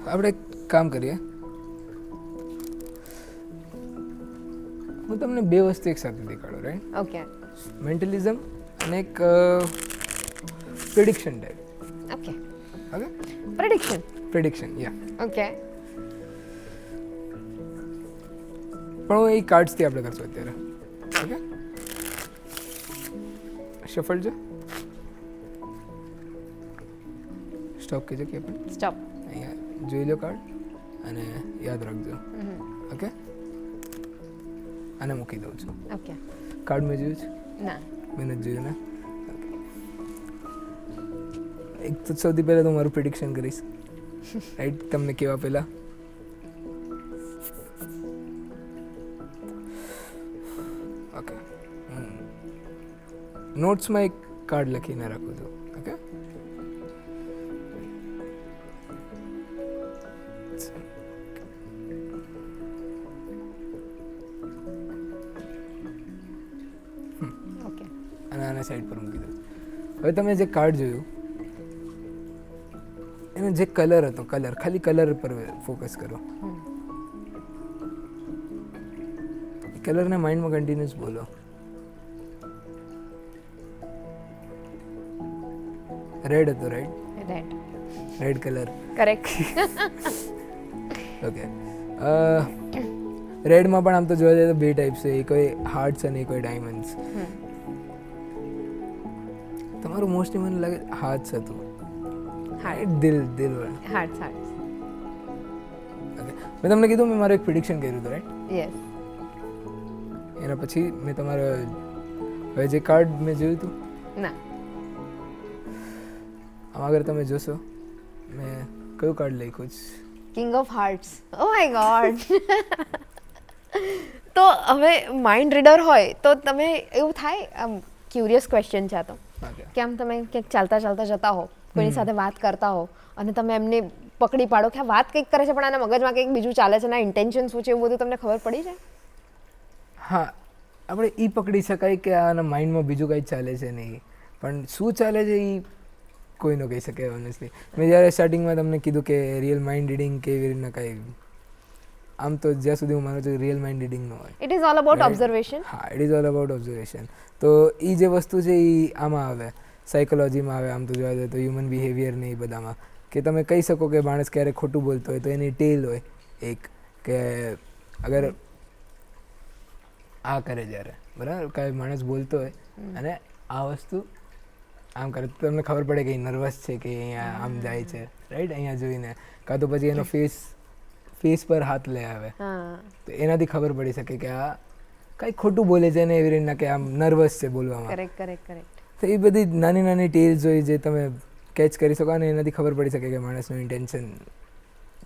Speaker 1: આપણે કામ કરીએ, હું તમને બે વસ્તુ એક સાથે દેખાડું, રાઈટ?
Speaker 2: ઓકે.
Speaker 1: મેન્ટલિઝમ અને એક prediction type.
Speaker 2: Okay.
Speaker 1: Okay. Prediction ya.
Speaker 2: Okay.
Speaker 1: પણ એ કાર્ડ્સથી આપણે કરશું અત્યારે. ઓકે. શફલ છે. સ્ટોપ કીધું કે પણ
Speaker 2: સ્ટોપ.
Speaker 1: અહીંયા જોઈ લો કાર્ડ અને યાદ રાખજો. ઓકે. આને મૂકી દઉં છું.
Speaker 2: ઓકે.
Speaker 1: કાર્ડ મેં જોયું છે?
Speaker 2: ના.
Speaker 1: મેં નથી જોયું ને. એક તો સૌથી પહેલાં તો મારું પ્રિડિક્શન કરીશ, રાઈટ? તમને કેવા પહેલા ઓકે. નોટ્સમાં એક કાર્ડ લખીને રાખું છું. ઓકે. અને આને સાઈડ પર મૂકી દઉં. હવે તમે જે કાર્ડ જોયું એનો જે કલર હતો, ખાલી કલર પર ફોકસ કરો. કલરને માઇન્ડમાં કન્ટિન્યુઅસ બોલો. રેડ હતો, right? Red colour.
Speaker 2: Correct.
Speaker 1: Okay. રેડમાં પણ આમ તો જોવા જઈએ તો બે ટાઈપ્સ છે, કોઈ હાર્ટ્સ અને કોઈ ડાયમંડ્સ. તમારું મોસ્ટલી મને લાગે હાર્ટ્સ હતું. દિલ
Speaker 2: હાર્ટ્સ.
Speaker 1: ઓકે. મેં તમને કીધું મેં મારું એક પ્રિડિક્શન કર્યું હતું, રાઈટ?
Speaker 2: યસ.
Speaker 1: એના પછી મેં તમારા હવે જે કાર્ડ મેં જોયું હતું,
Speaker 2: ના,
Speaker 1: આમ આગળ તમે જોશો મેં કયું કાર્ડ લખ્યું છે?
Speaker 2: King of hearts. Oh my God. તો હવે માઇન્ડ રીડર હોય તો તમે એવું થાય, આમ ક્યુરિયસ ક્વેશ્ચન છે આ તો, કે આમ તમે ક્યાંક ચાલતા જતા હો, કોઈની સાથે વાત કરતા હો અને તમે એમને પકડી પાડો કે આ વાત કંઈક કરે છે પણ આના મગજમાં કંઈક બીજું ચાલે છે, એના ઇન્ટેન્શન શું છે, એવું બધું તમને ખબર પડી જાય?
Speaker 1: હા, આપણે એ પકડી શકાય કે આના માઇન્ડમાં બીજું કંઈ ચાલે છે નહીં, પણ શું ચાલે છે એ કોઈ ન કહી શકે. ઓનેસ્ટલી મેં જ્યારે સ્ટાર્ટિંગમાં તમને કીધું કે રિયલ માઇન્ડ રીડિંગ કેવી રીતના કાંઈ, આમ તો જ્યાં સુધી હું માનું છું રિયલ માઇન્ડ રીડિંગ ન હોય.
Speaker 2: It is all about observation.
Speaker 1: હા, it is all about observation. તો એ જે વસ્તુ છે એ આમાં આવે, સાયકોલોજીમાં આવે, આમ તો જોવા જઈએ તો હ્યુમન બિહેવિયર ને એ બધામાં, કે તમે કહી શકો કે માણસ ક્યારેક ખોટું બોલતો હોય તો એની ટેલ હોય એક, કે અગર આ કરે જ્યારે, બરાબર, કાંઈ માણસ બોલતો હોય અને આ વસ્તુ આમ કરે તો તમને ખબર પડે કે એ નર્વસ છે, કે અહીંયા આમ જાય છે, રાઈટ? અહીંયા જોઈને, કાં તો પછી એનો ફેસ પર હાથ લઈ આવે તો એનાથી ખબર પડી શકે કે આ કાંઈ ખોટું બોલે છે ને એવી રીતના, કે આમ નર્વસ છે બોલવામાં.
Speaker 2: કરેક્ટ.
Speaker 1: તો એ બધી નાની નાની ટેલ્સ હોય જે તમે કેચ કરી શકો અને એનાથી ખબર પડી શકે કે માણસનું ઇન્ટેન્શન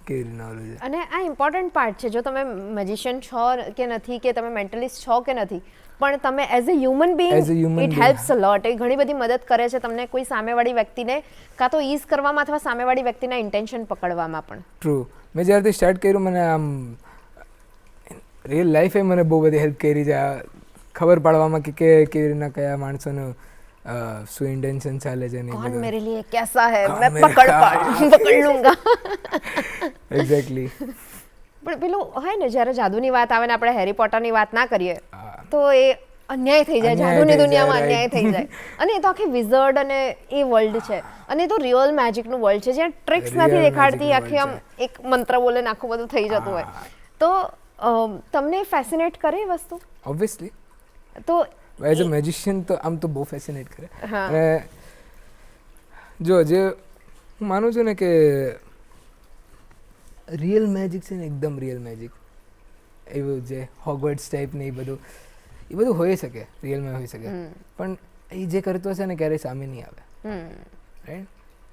Speaker 1: કેવી રીતના ઓલું છે.
Speaker 2: અને આ ઇમ્પોર્ટન્ટ પાર્ટ છે, જો તમે મેજિશિયન છો કે નથી, કે તમે મેન્ટલિસ્ટ છો કે નથી, પણ તમે as a human being it helps a lot. એ ઘણી બધી મદદ કરે છે તમને કોઈ સામેવાળી વ્યક્તિને કાં તો ઈઝ કરવામાં અથવા સામેવાળી વ્યક્તિના ઇન્ટેન્શન પકડવામાં પણ.
Speaker 1: ટ્રુ. મેં જ્યારથી સ્ટાર્ટ કર્યું મને આમ રિયલ લાઈફે મને બહુ બધી હેલ્પ કરી છે આ ખબર પાડવામાં કે કેવી રીતના કયા માણસોનું શું ઇન્ટેન્શન ચાલે છે ને.
Speaker 2: कौन मेरे लिए कैसा है मैं पकड़ लूंगा.
Speaker 1: એક્ઝેક્ટલી.
Speaker 2: પણ પેલું હોય ને, જ્યારે જાદુની વાત આવે ને આપણે હેરી પોટરની વાત ના કરીએ તો એ અન્યાય થઈ જાય, જાદુની દુનિયામાં અન્યાય થઈ જાય. અને એ તો આખી વિઝર્ડ અને એ વર્લ્ડ છે, અને એ તો રિયલ મેજિકનું વર્લ્ડ છે જ્યાં ટ્રિક્સ નથી દેખાડતી, આખી આમ એક મંત્ર બોલે ને આખું બધું થઈ જતું હોય. તો તમને ફેસિનેટ કરે એ વસ્તુ?
Speaker 1: ઓબ્વિયસલી
Speaker 2: તો
Speaker 1: એઝ અ મેજિશિયન તો આમ તો બહુ ફેસિનેટ કરે.
Speaker 2: હા.
Speaker 1: અને જો જે હું માનું છું ને કે રિયલ મેજિક છે ને એકદમ રિયલ મેજિક એવું જે હોગવર્ડ્સ ટાઈપ ને એ બધું હોઈ શકે, રિયલમાં હોઈ શકે, પણ એ જે કરતો હશે ને ક્યારેય સામે નહીં આવે. રાઈટ?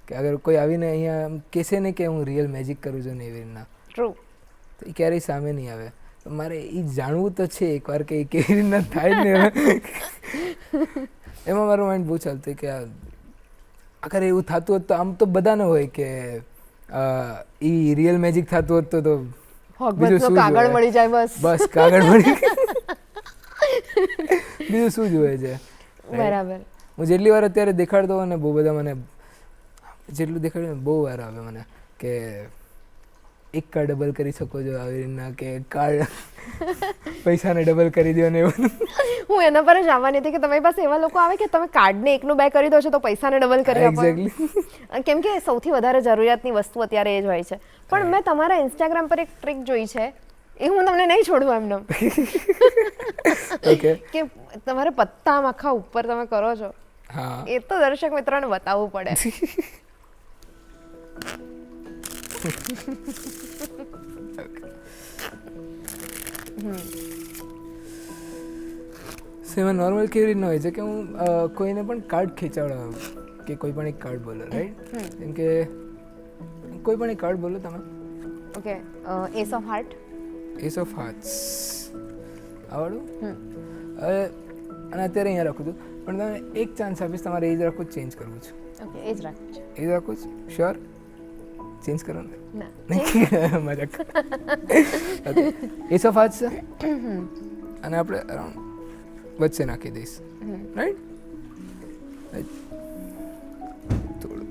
Speaker 1: કે અગર કોઈ આવીને અહીંયા આમ કહેશે ને કે હું રિયલ મેજિક કરું છું ને એવી રીતના,
Speaker 2: ટ્રુ.
Speaker 1: તો એ ક્યારેય સામે નહીં આવે. તો મારે એ જાણવું તો છે એકવાર કે એ કેવી રીતના થાય ને. એમાં મારું માઇન્ડ બહુ ચાલતું કે અગર એવું થતું હોત તો આમ તો બધાને હોય કે એ રિયલ મેજિક થતું હોત તો
Speaker 2: હોગવર્ડ્સનો કાગળ મળી જાય બસ.
Speaker 1: બસ કાગળ મળી બીજું શું જોઈએ છે.
Speaker 2: બરાબર.
Speaker 1: હું જેટલી વાર અત્યારે દેખાડતો હોય ને બહુ બધા મને જેટલું દેખાડ્યું ને બહુ વાર આવે મને કે એક કાર્ડ ડબલ કરી શકો છો આવી રીતના, કે કાર્ડ પૈસાને ડબલ કરી દો ને એવું.
Speaker 2: હું એના પર જ આવવાની હતી કે તમારી પાસે એવા લોકો આવે કે તમે કાર્ડને એકનું બે કરી દો છો તો પૈસાને ડબલ કરી આપો.
Speaker 1: એક્ઝેક્ટલી.
Speaker 2: કેમ કે સૌથી વધારે જરૂરિયાતની વસ્તુ અત્યારે એ જ હોય છે. પણ મેં તમારા ઇન્સ્ટાગ્રામ પર એક ટ્રીક જોઈ છે, એ હું તમને નહીં છોડું એમને.
Speaker 1: ઓકે.
Speaker 2: કે તમારે પત્તા આમ આખા ઉપર તમે કરો છો,
Speaker 1: હા
Speaker 2: એ તો દર્શક મિત્રોને બતાવવું પડે.
Speaker 1: સેમાં નોર્મલ કેવી રીતના હોય છે કે હું કોઈને પણ કાર્ડ ખેંચાવડાવું કે કોઈ પણ એક કાર્ડ બોલો, રાઈટ? જેમ કે કોઈ પણ એક કાર્ડ બોલો તમે.
Speaker 2: Okay. S of heart.
Speaker 1: S of hearts આવડું. હવે અને અત્યારે અહીંયા રાખું છું, પણ તમે એક ચાન્સ આપીશ, તમારે એ જ રાખવું, ચેન્જ કરવું છે.
Speaker 2: ઓકે, એ જ રાખવું છે.
Speaker 1: એ જ રાખવું છે. શ્યોર? ચેન્જ કરો ને?
Speaker 2: ના.
Speaker 1: મજાક. એસ ઓફ હાર્ટ્સ છે અને આપણે અરાઉન્ડ વચ્ચે નાખી દઈશ, રાઈટ? થોડું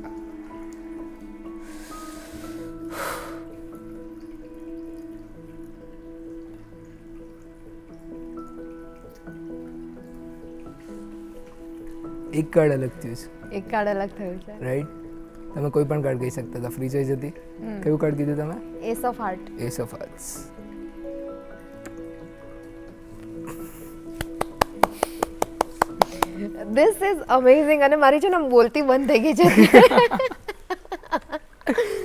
Speaker 1: એક કાર્ડ અલગ થયું છે.
Speaker 2: એક કાર્ડ અલગ થયું છે,
Speaker 1: રાઈટ? તમે કોઈ પણ કાર્ડ કહી શકતા હતા, ફ્રી ચોઈસ હતી. કયું કાર્ડ કીધું તમે?
Speaker 2: S of heart.
Speaker 1: S of hearts.
Speaker 2: This is amazing. અને મારી છે ને બોલતી બંધ થઈ ગઈ છે.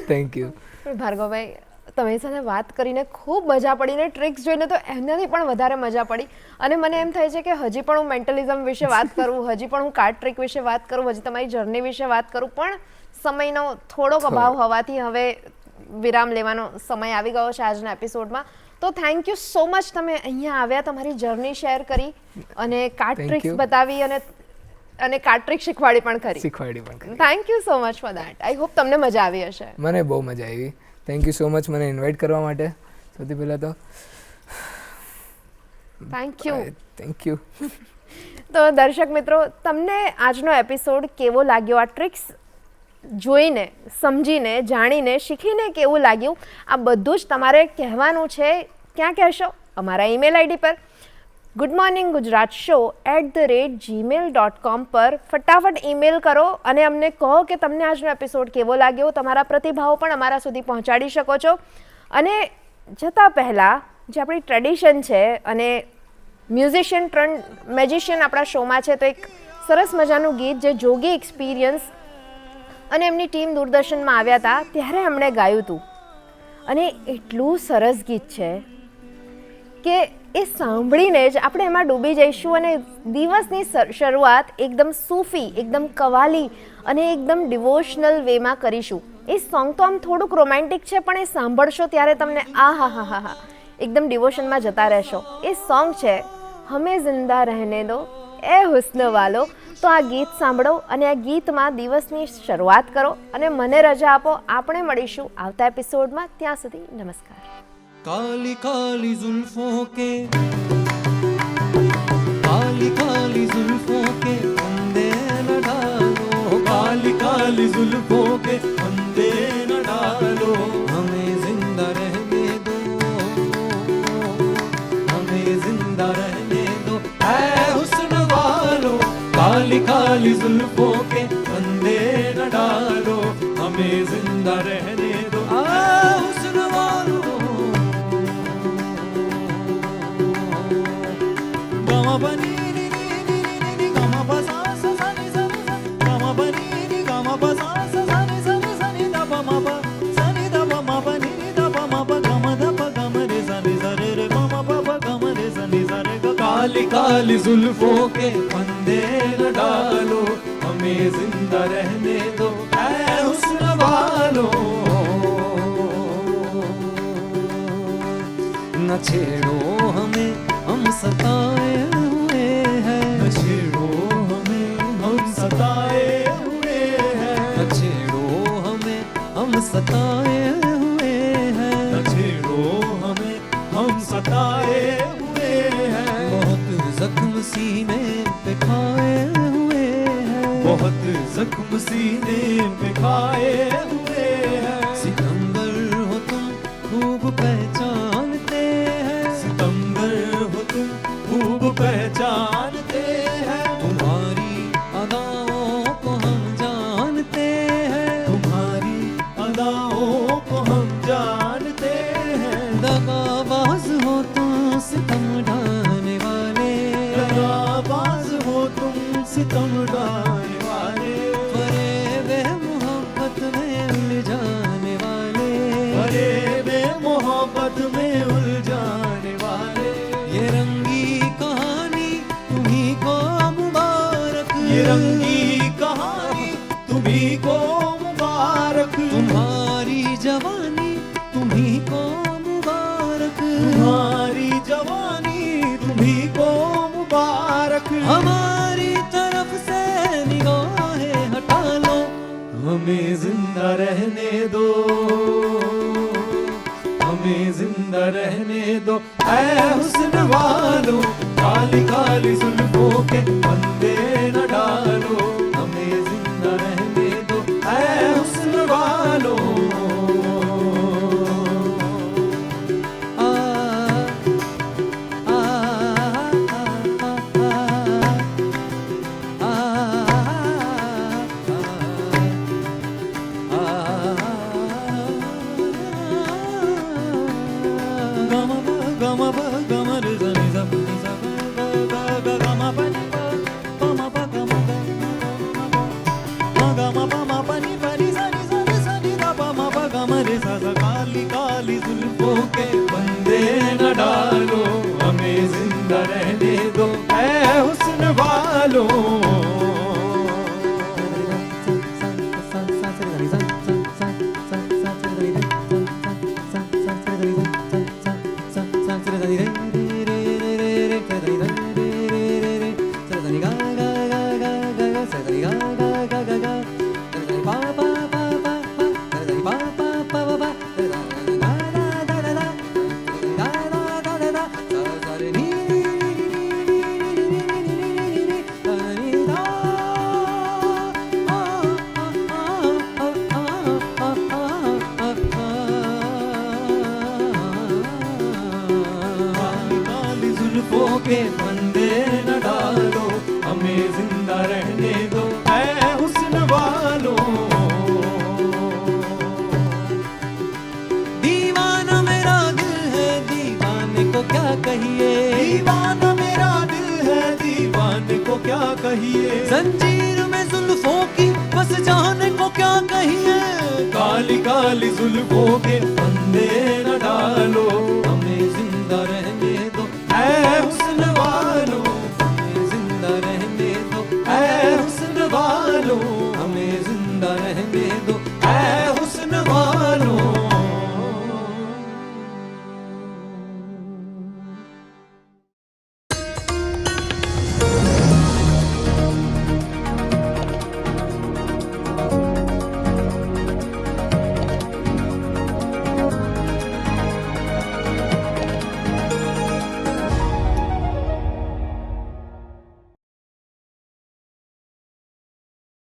Speaker 1: Thank you.
Speaker 2: પણ ભાર્ગવભાઈ, તમારી સાથે વાત કરીને ખૂબ મજા પડી ને ટ્રિક્સ જોઈને તો એનાથી પણ વધારે મજા પડી. અને મને એમ થાય છે કે હજી પણ હું મેન્ટલિઝમ વિશે વાત કરું, હજી પણ હું કાર્ડ ટ્રિક વિશે વાત કરું, હજી તમારી જર્ની વિશે વાત કરું, પણ સમયનો થોડોક અભાવ હોવાથી હવે વિરામ લેવાનો સમય આવી ગયો છે આજના એપિસોડમાં. તો થેન્ક યુ સો મચ, તમે અહીંયા આવ્યા, તમારી જર્ની શેર કરી અને કાર્ડ ટ્રિક્સ બતાવી અને કાર્ડ ટ્રિક શીખવાડી પણ કરી. Thank you so much for that. I hope તમને મજા આવી હશે.
Speaker 1: મને બહુ મજા આવી. થેન્ક યુ સો મચ મને ઇન્વાઇટ કરવા માટે. સૌથી પહેલાં તો
Speaker 2: થેન્ક યુ.
Speaker 1: Thank you.
Speaker 2: તો દર્શક મિત્રો, તમને આજનો એપિસોડ કેવો લાગ્યો? આ ટ્રિક્સ જોઈને, સમજીને, જાણીને, શીખીને કેવું લાગ્યું? આ બધું જ તમારે કહેવાનું છે. ક્યાં કહેશો? અમારા ઈમેલ આઈડી પર goodmorninggujaratShow@gmail.com પર ફટાફટ ઈમેલ કરો અને અમને કહો કે તમને આજનો એપિસોડ કેવો લાગ્યો. તમારા પ્રતિભાવો પણ અમારા સુધી પહોંચાડી શકો છો. અને જતાં પહેલાં જે આપણી ટ્રેડિશન છે, અને મ્યુઝિશિયન ટર્ન મેજિશિયન આપણા શોમાં છે, તો એક સરસ મજાનું ગીત જે જોગી એક્સપિરિયન્સ અને એમની ટીમ દૂરદર્શનમાં આવ્યા હતા ત્યારે એમણે ગાયું હતું. અને એટલું સરસ ગીત છે કે એ સાંભળીને જ આપણે એમાં ડૂબી જઈશું અને દિવસની શરૂઆત એકદમ સૂફી, એકદમ કવાલી અને એકદમ ડિવોશનલ વેમાં કરીશું. એ સોંગ તો આમ થોડુંક રોમેન્ટિક છે, પણ એ સાંભળશો ત્યારે તમને આ એકદમ ડિવોશનમાં જતા રહેશો. એ સોંગ છે હમે જિંદા રહેને દો એ હુસ્ન વાલો. તો આ ગીત સાંભળો અને આ ગીતમાં દિવસની શરૂઆત કરો અને મને રજા આપો. આપણે મળીશું આવતા એપિસોડમાં. ત્યાં સુધી નમસ્કાર.
Speaker 3: काली काली जुल्फों के काली काली जुल्फों के फंदे न डालो, काली काली जुल्फों के फंदे न डालो, हमें जिंदा रहने दो, हमें जिंदा रहने दो ऐ हुस्न वालो, काली काली जुल्फों के फंदे न डालो, हमें जिंदा रहने दो ऐ हुस्न वालो. काली जुल्फों के फंदे न डालो, हमें जिंदा रहने दो ऐ हुस्न वालो। न छेड़ो हमें हम सताए हुए हैं, न छेड़ो हमें हम सताए हुए हैं, न छेड़ो हमें हम सताए हुए हैं, न छेड़ो हमें हम सताए हुए हैं। बहुत जख्म सीने पे खाए हुए हैं, बहुत जख्म सीने पे खाए हुए हैं। सितंबर हो तुम खूब पहचानते हैं, सितंबर हो तुम खूब पहचानते हैं। तुम्हारी अदाओं को हम जानते हैं, तुम्हारी अदाओं को हम जानते हैं। दगाबाज हो तुम सितम ढाने वाले, दगाबाज हो तुम सितम ढाने वाले। फरेबे मोहब्बत में उलझाने वाले, फरेबे मोहब्बत में उलझाने वाले। ये रंगी कहानी तुम्ही को मुबारक, ये रंगी कहानी तुम्ही को मुबारक। तुम्हारी जवानी तुम्ही को मुबारक, तुम्हारी जवानी तुम्ही को मुबारक। हमारी तरफ से निगाहें हटा लो, हमें जिंदा रहने दो, हमें जिंदा रहने दो ऐ हुस्न वालो। काली काली जुल्फों के फंदे न डालो, हमें जिंदा रहने दो ऐ हुस्न वालो। आ आ काली काली जुल्फों के फंदे न डालो, हमें जिंदा रहने दो ऐ हुस्न वालो। जुल्फों के फंदे न डालो, हमें जिंदा रहने दो ऐ हुस्न वालो। दीवाना मेरा दिल है दीवाने को क्या कहिए, दीवाना मेरा दिल है दीवाने को क्या कहिए। जंजीर में जुल्फों की बस जाने को क्या कहिए। काली काली जुल्फों के फंदे न डालो, हमें जिंदा रहने दो ऐ हुस्न वालो, हमें जिंदा रहने दो ऐ हुस्न वालो, हमें जिंदा रहने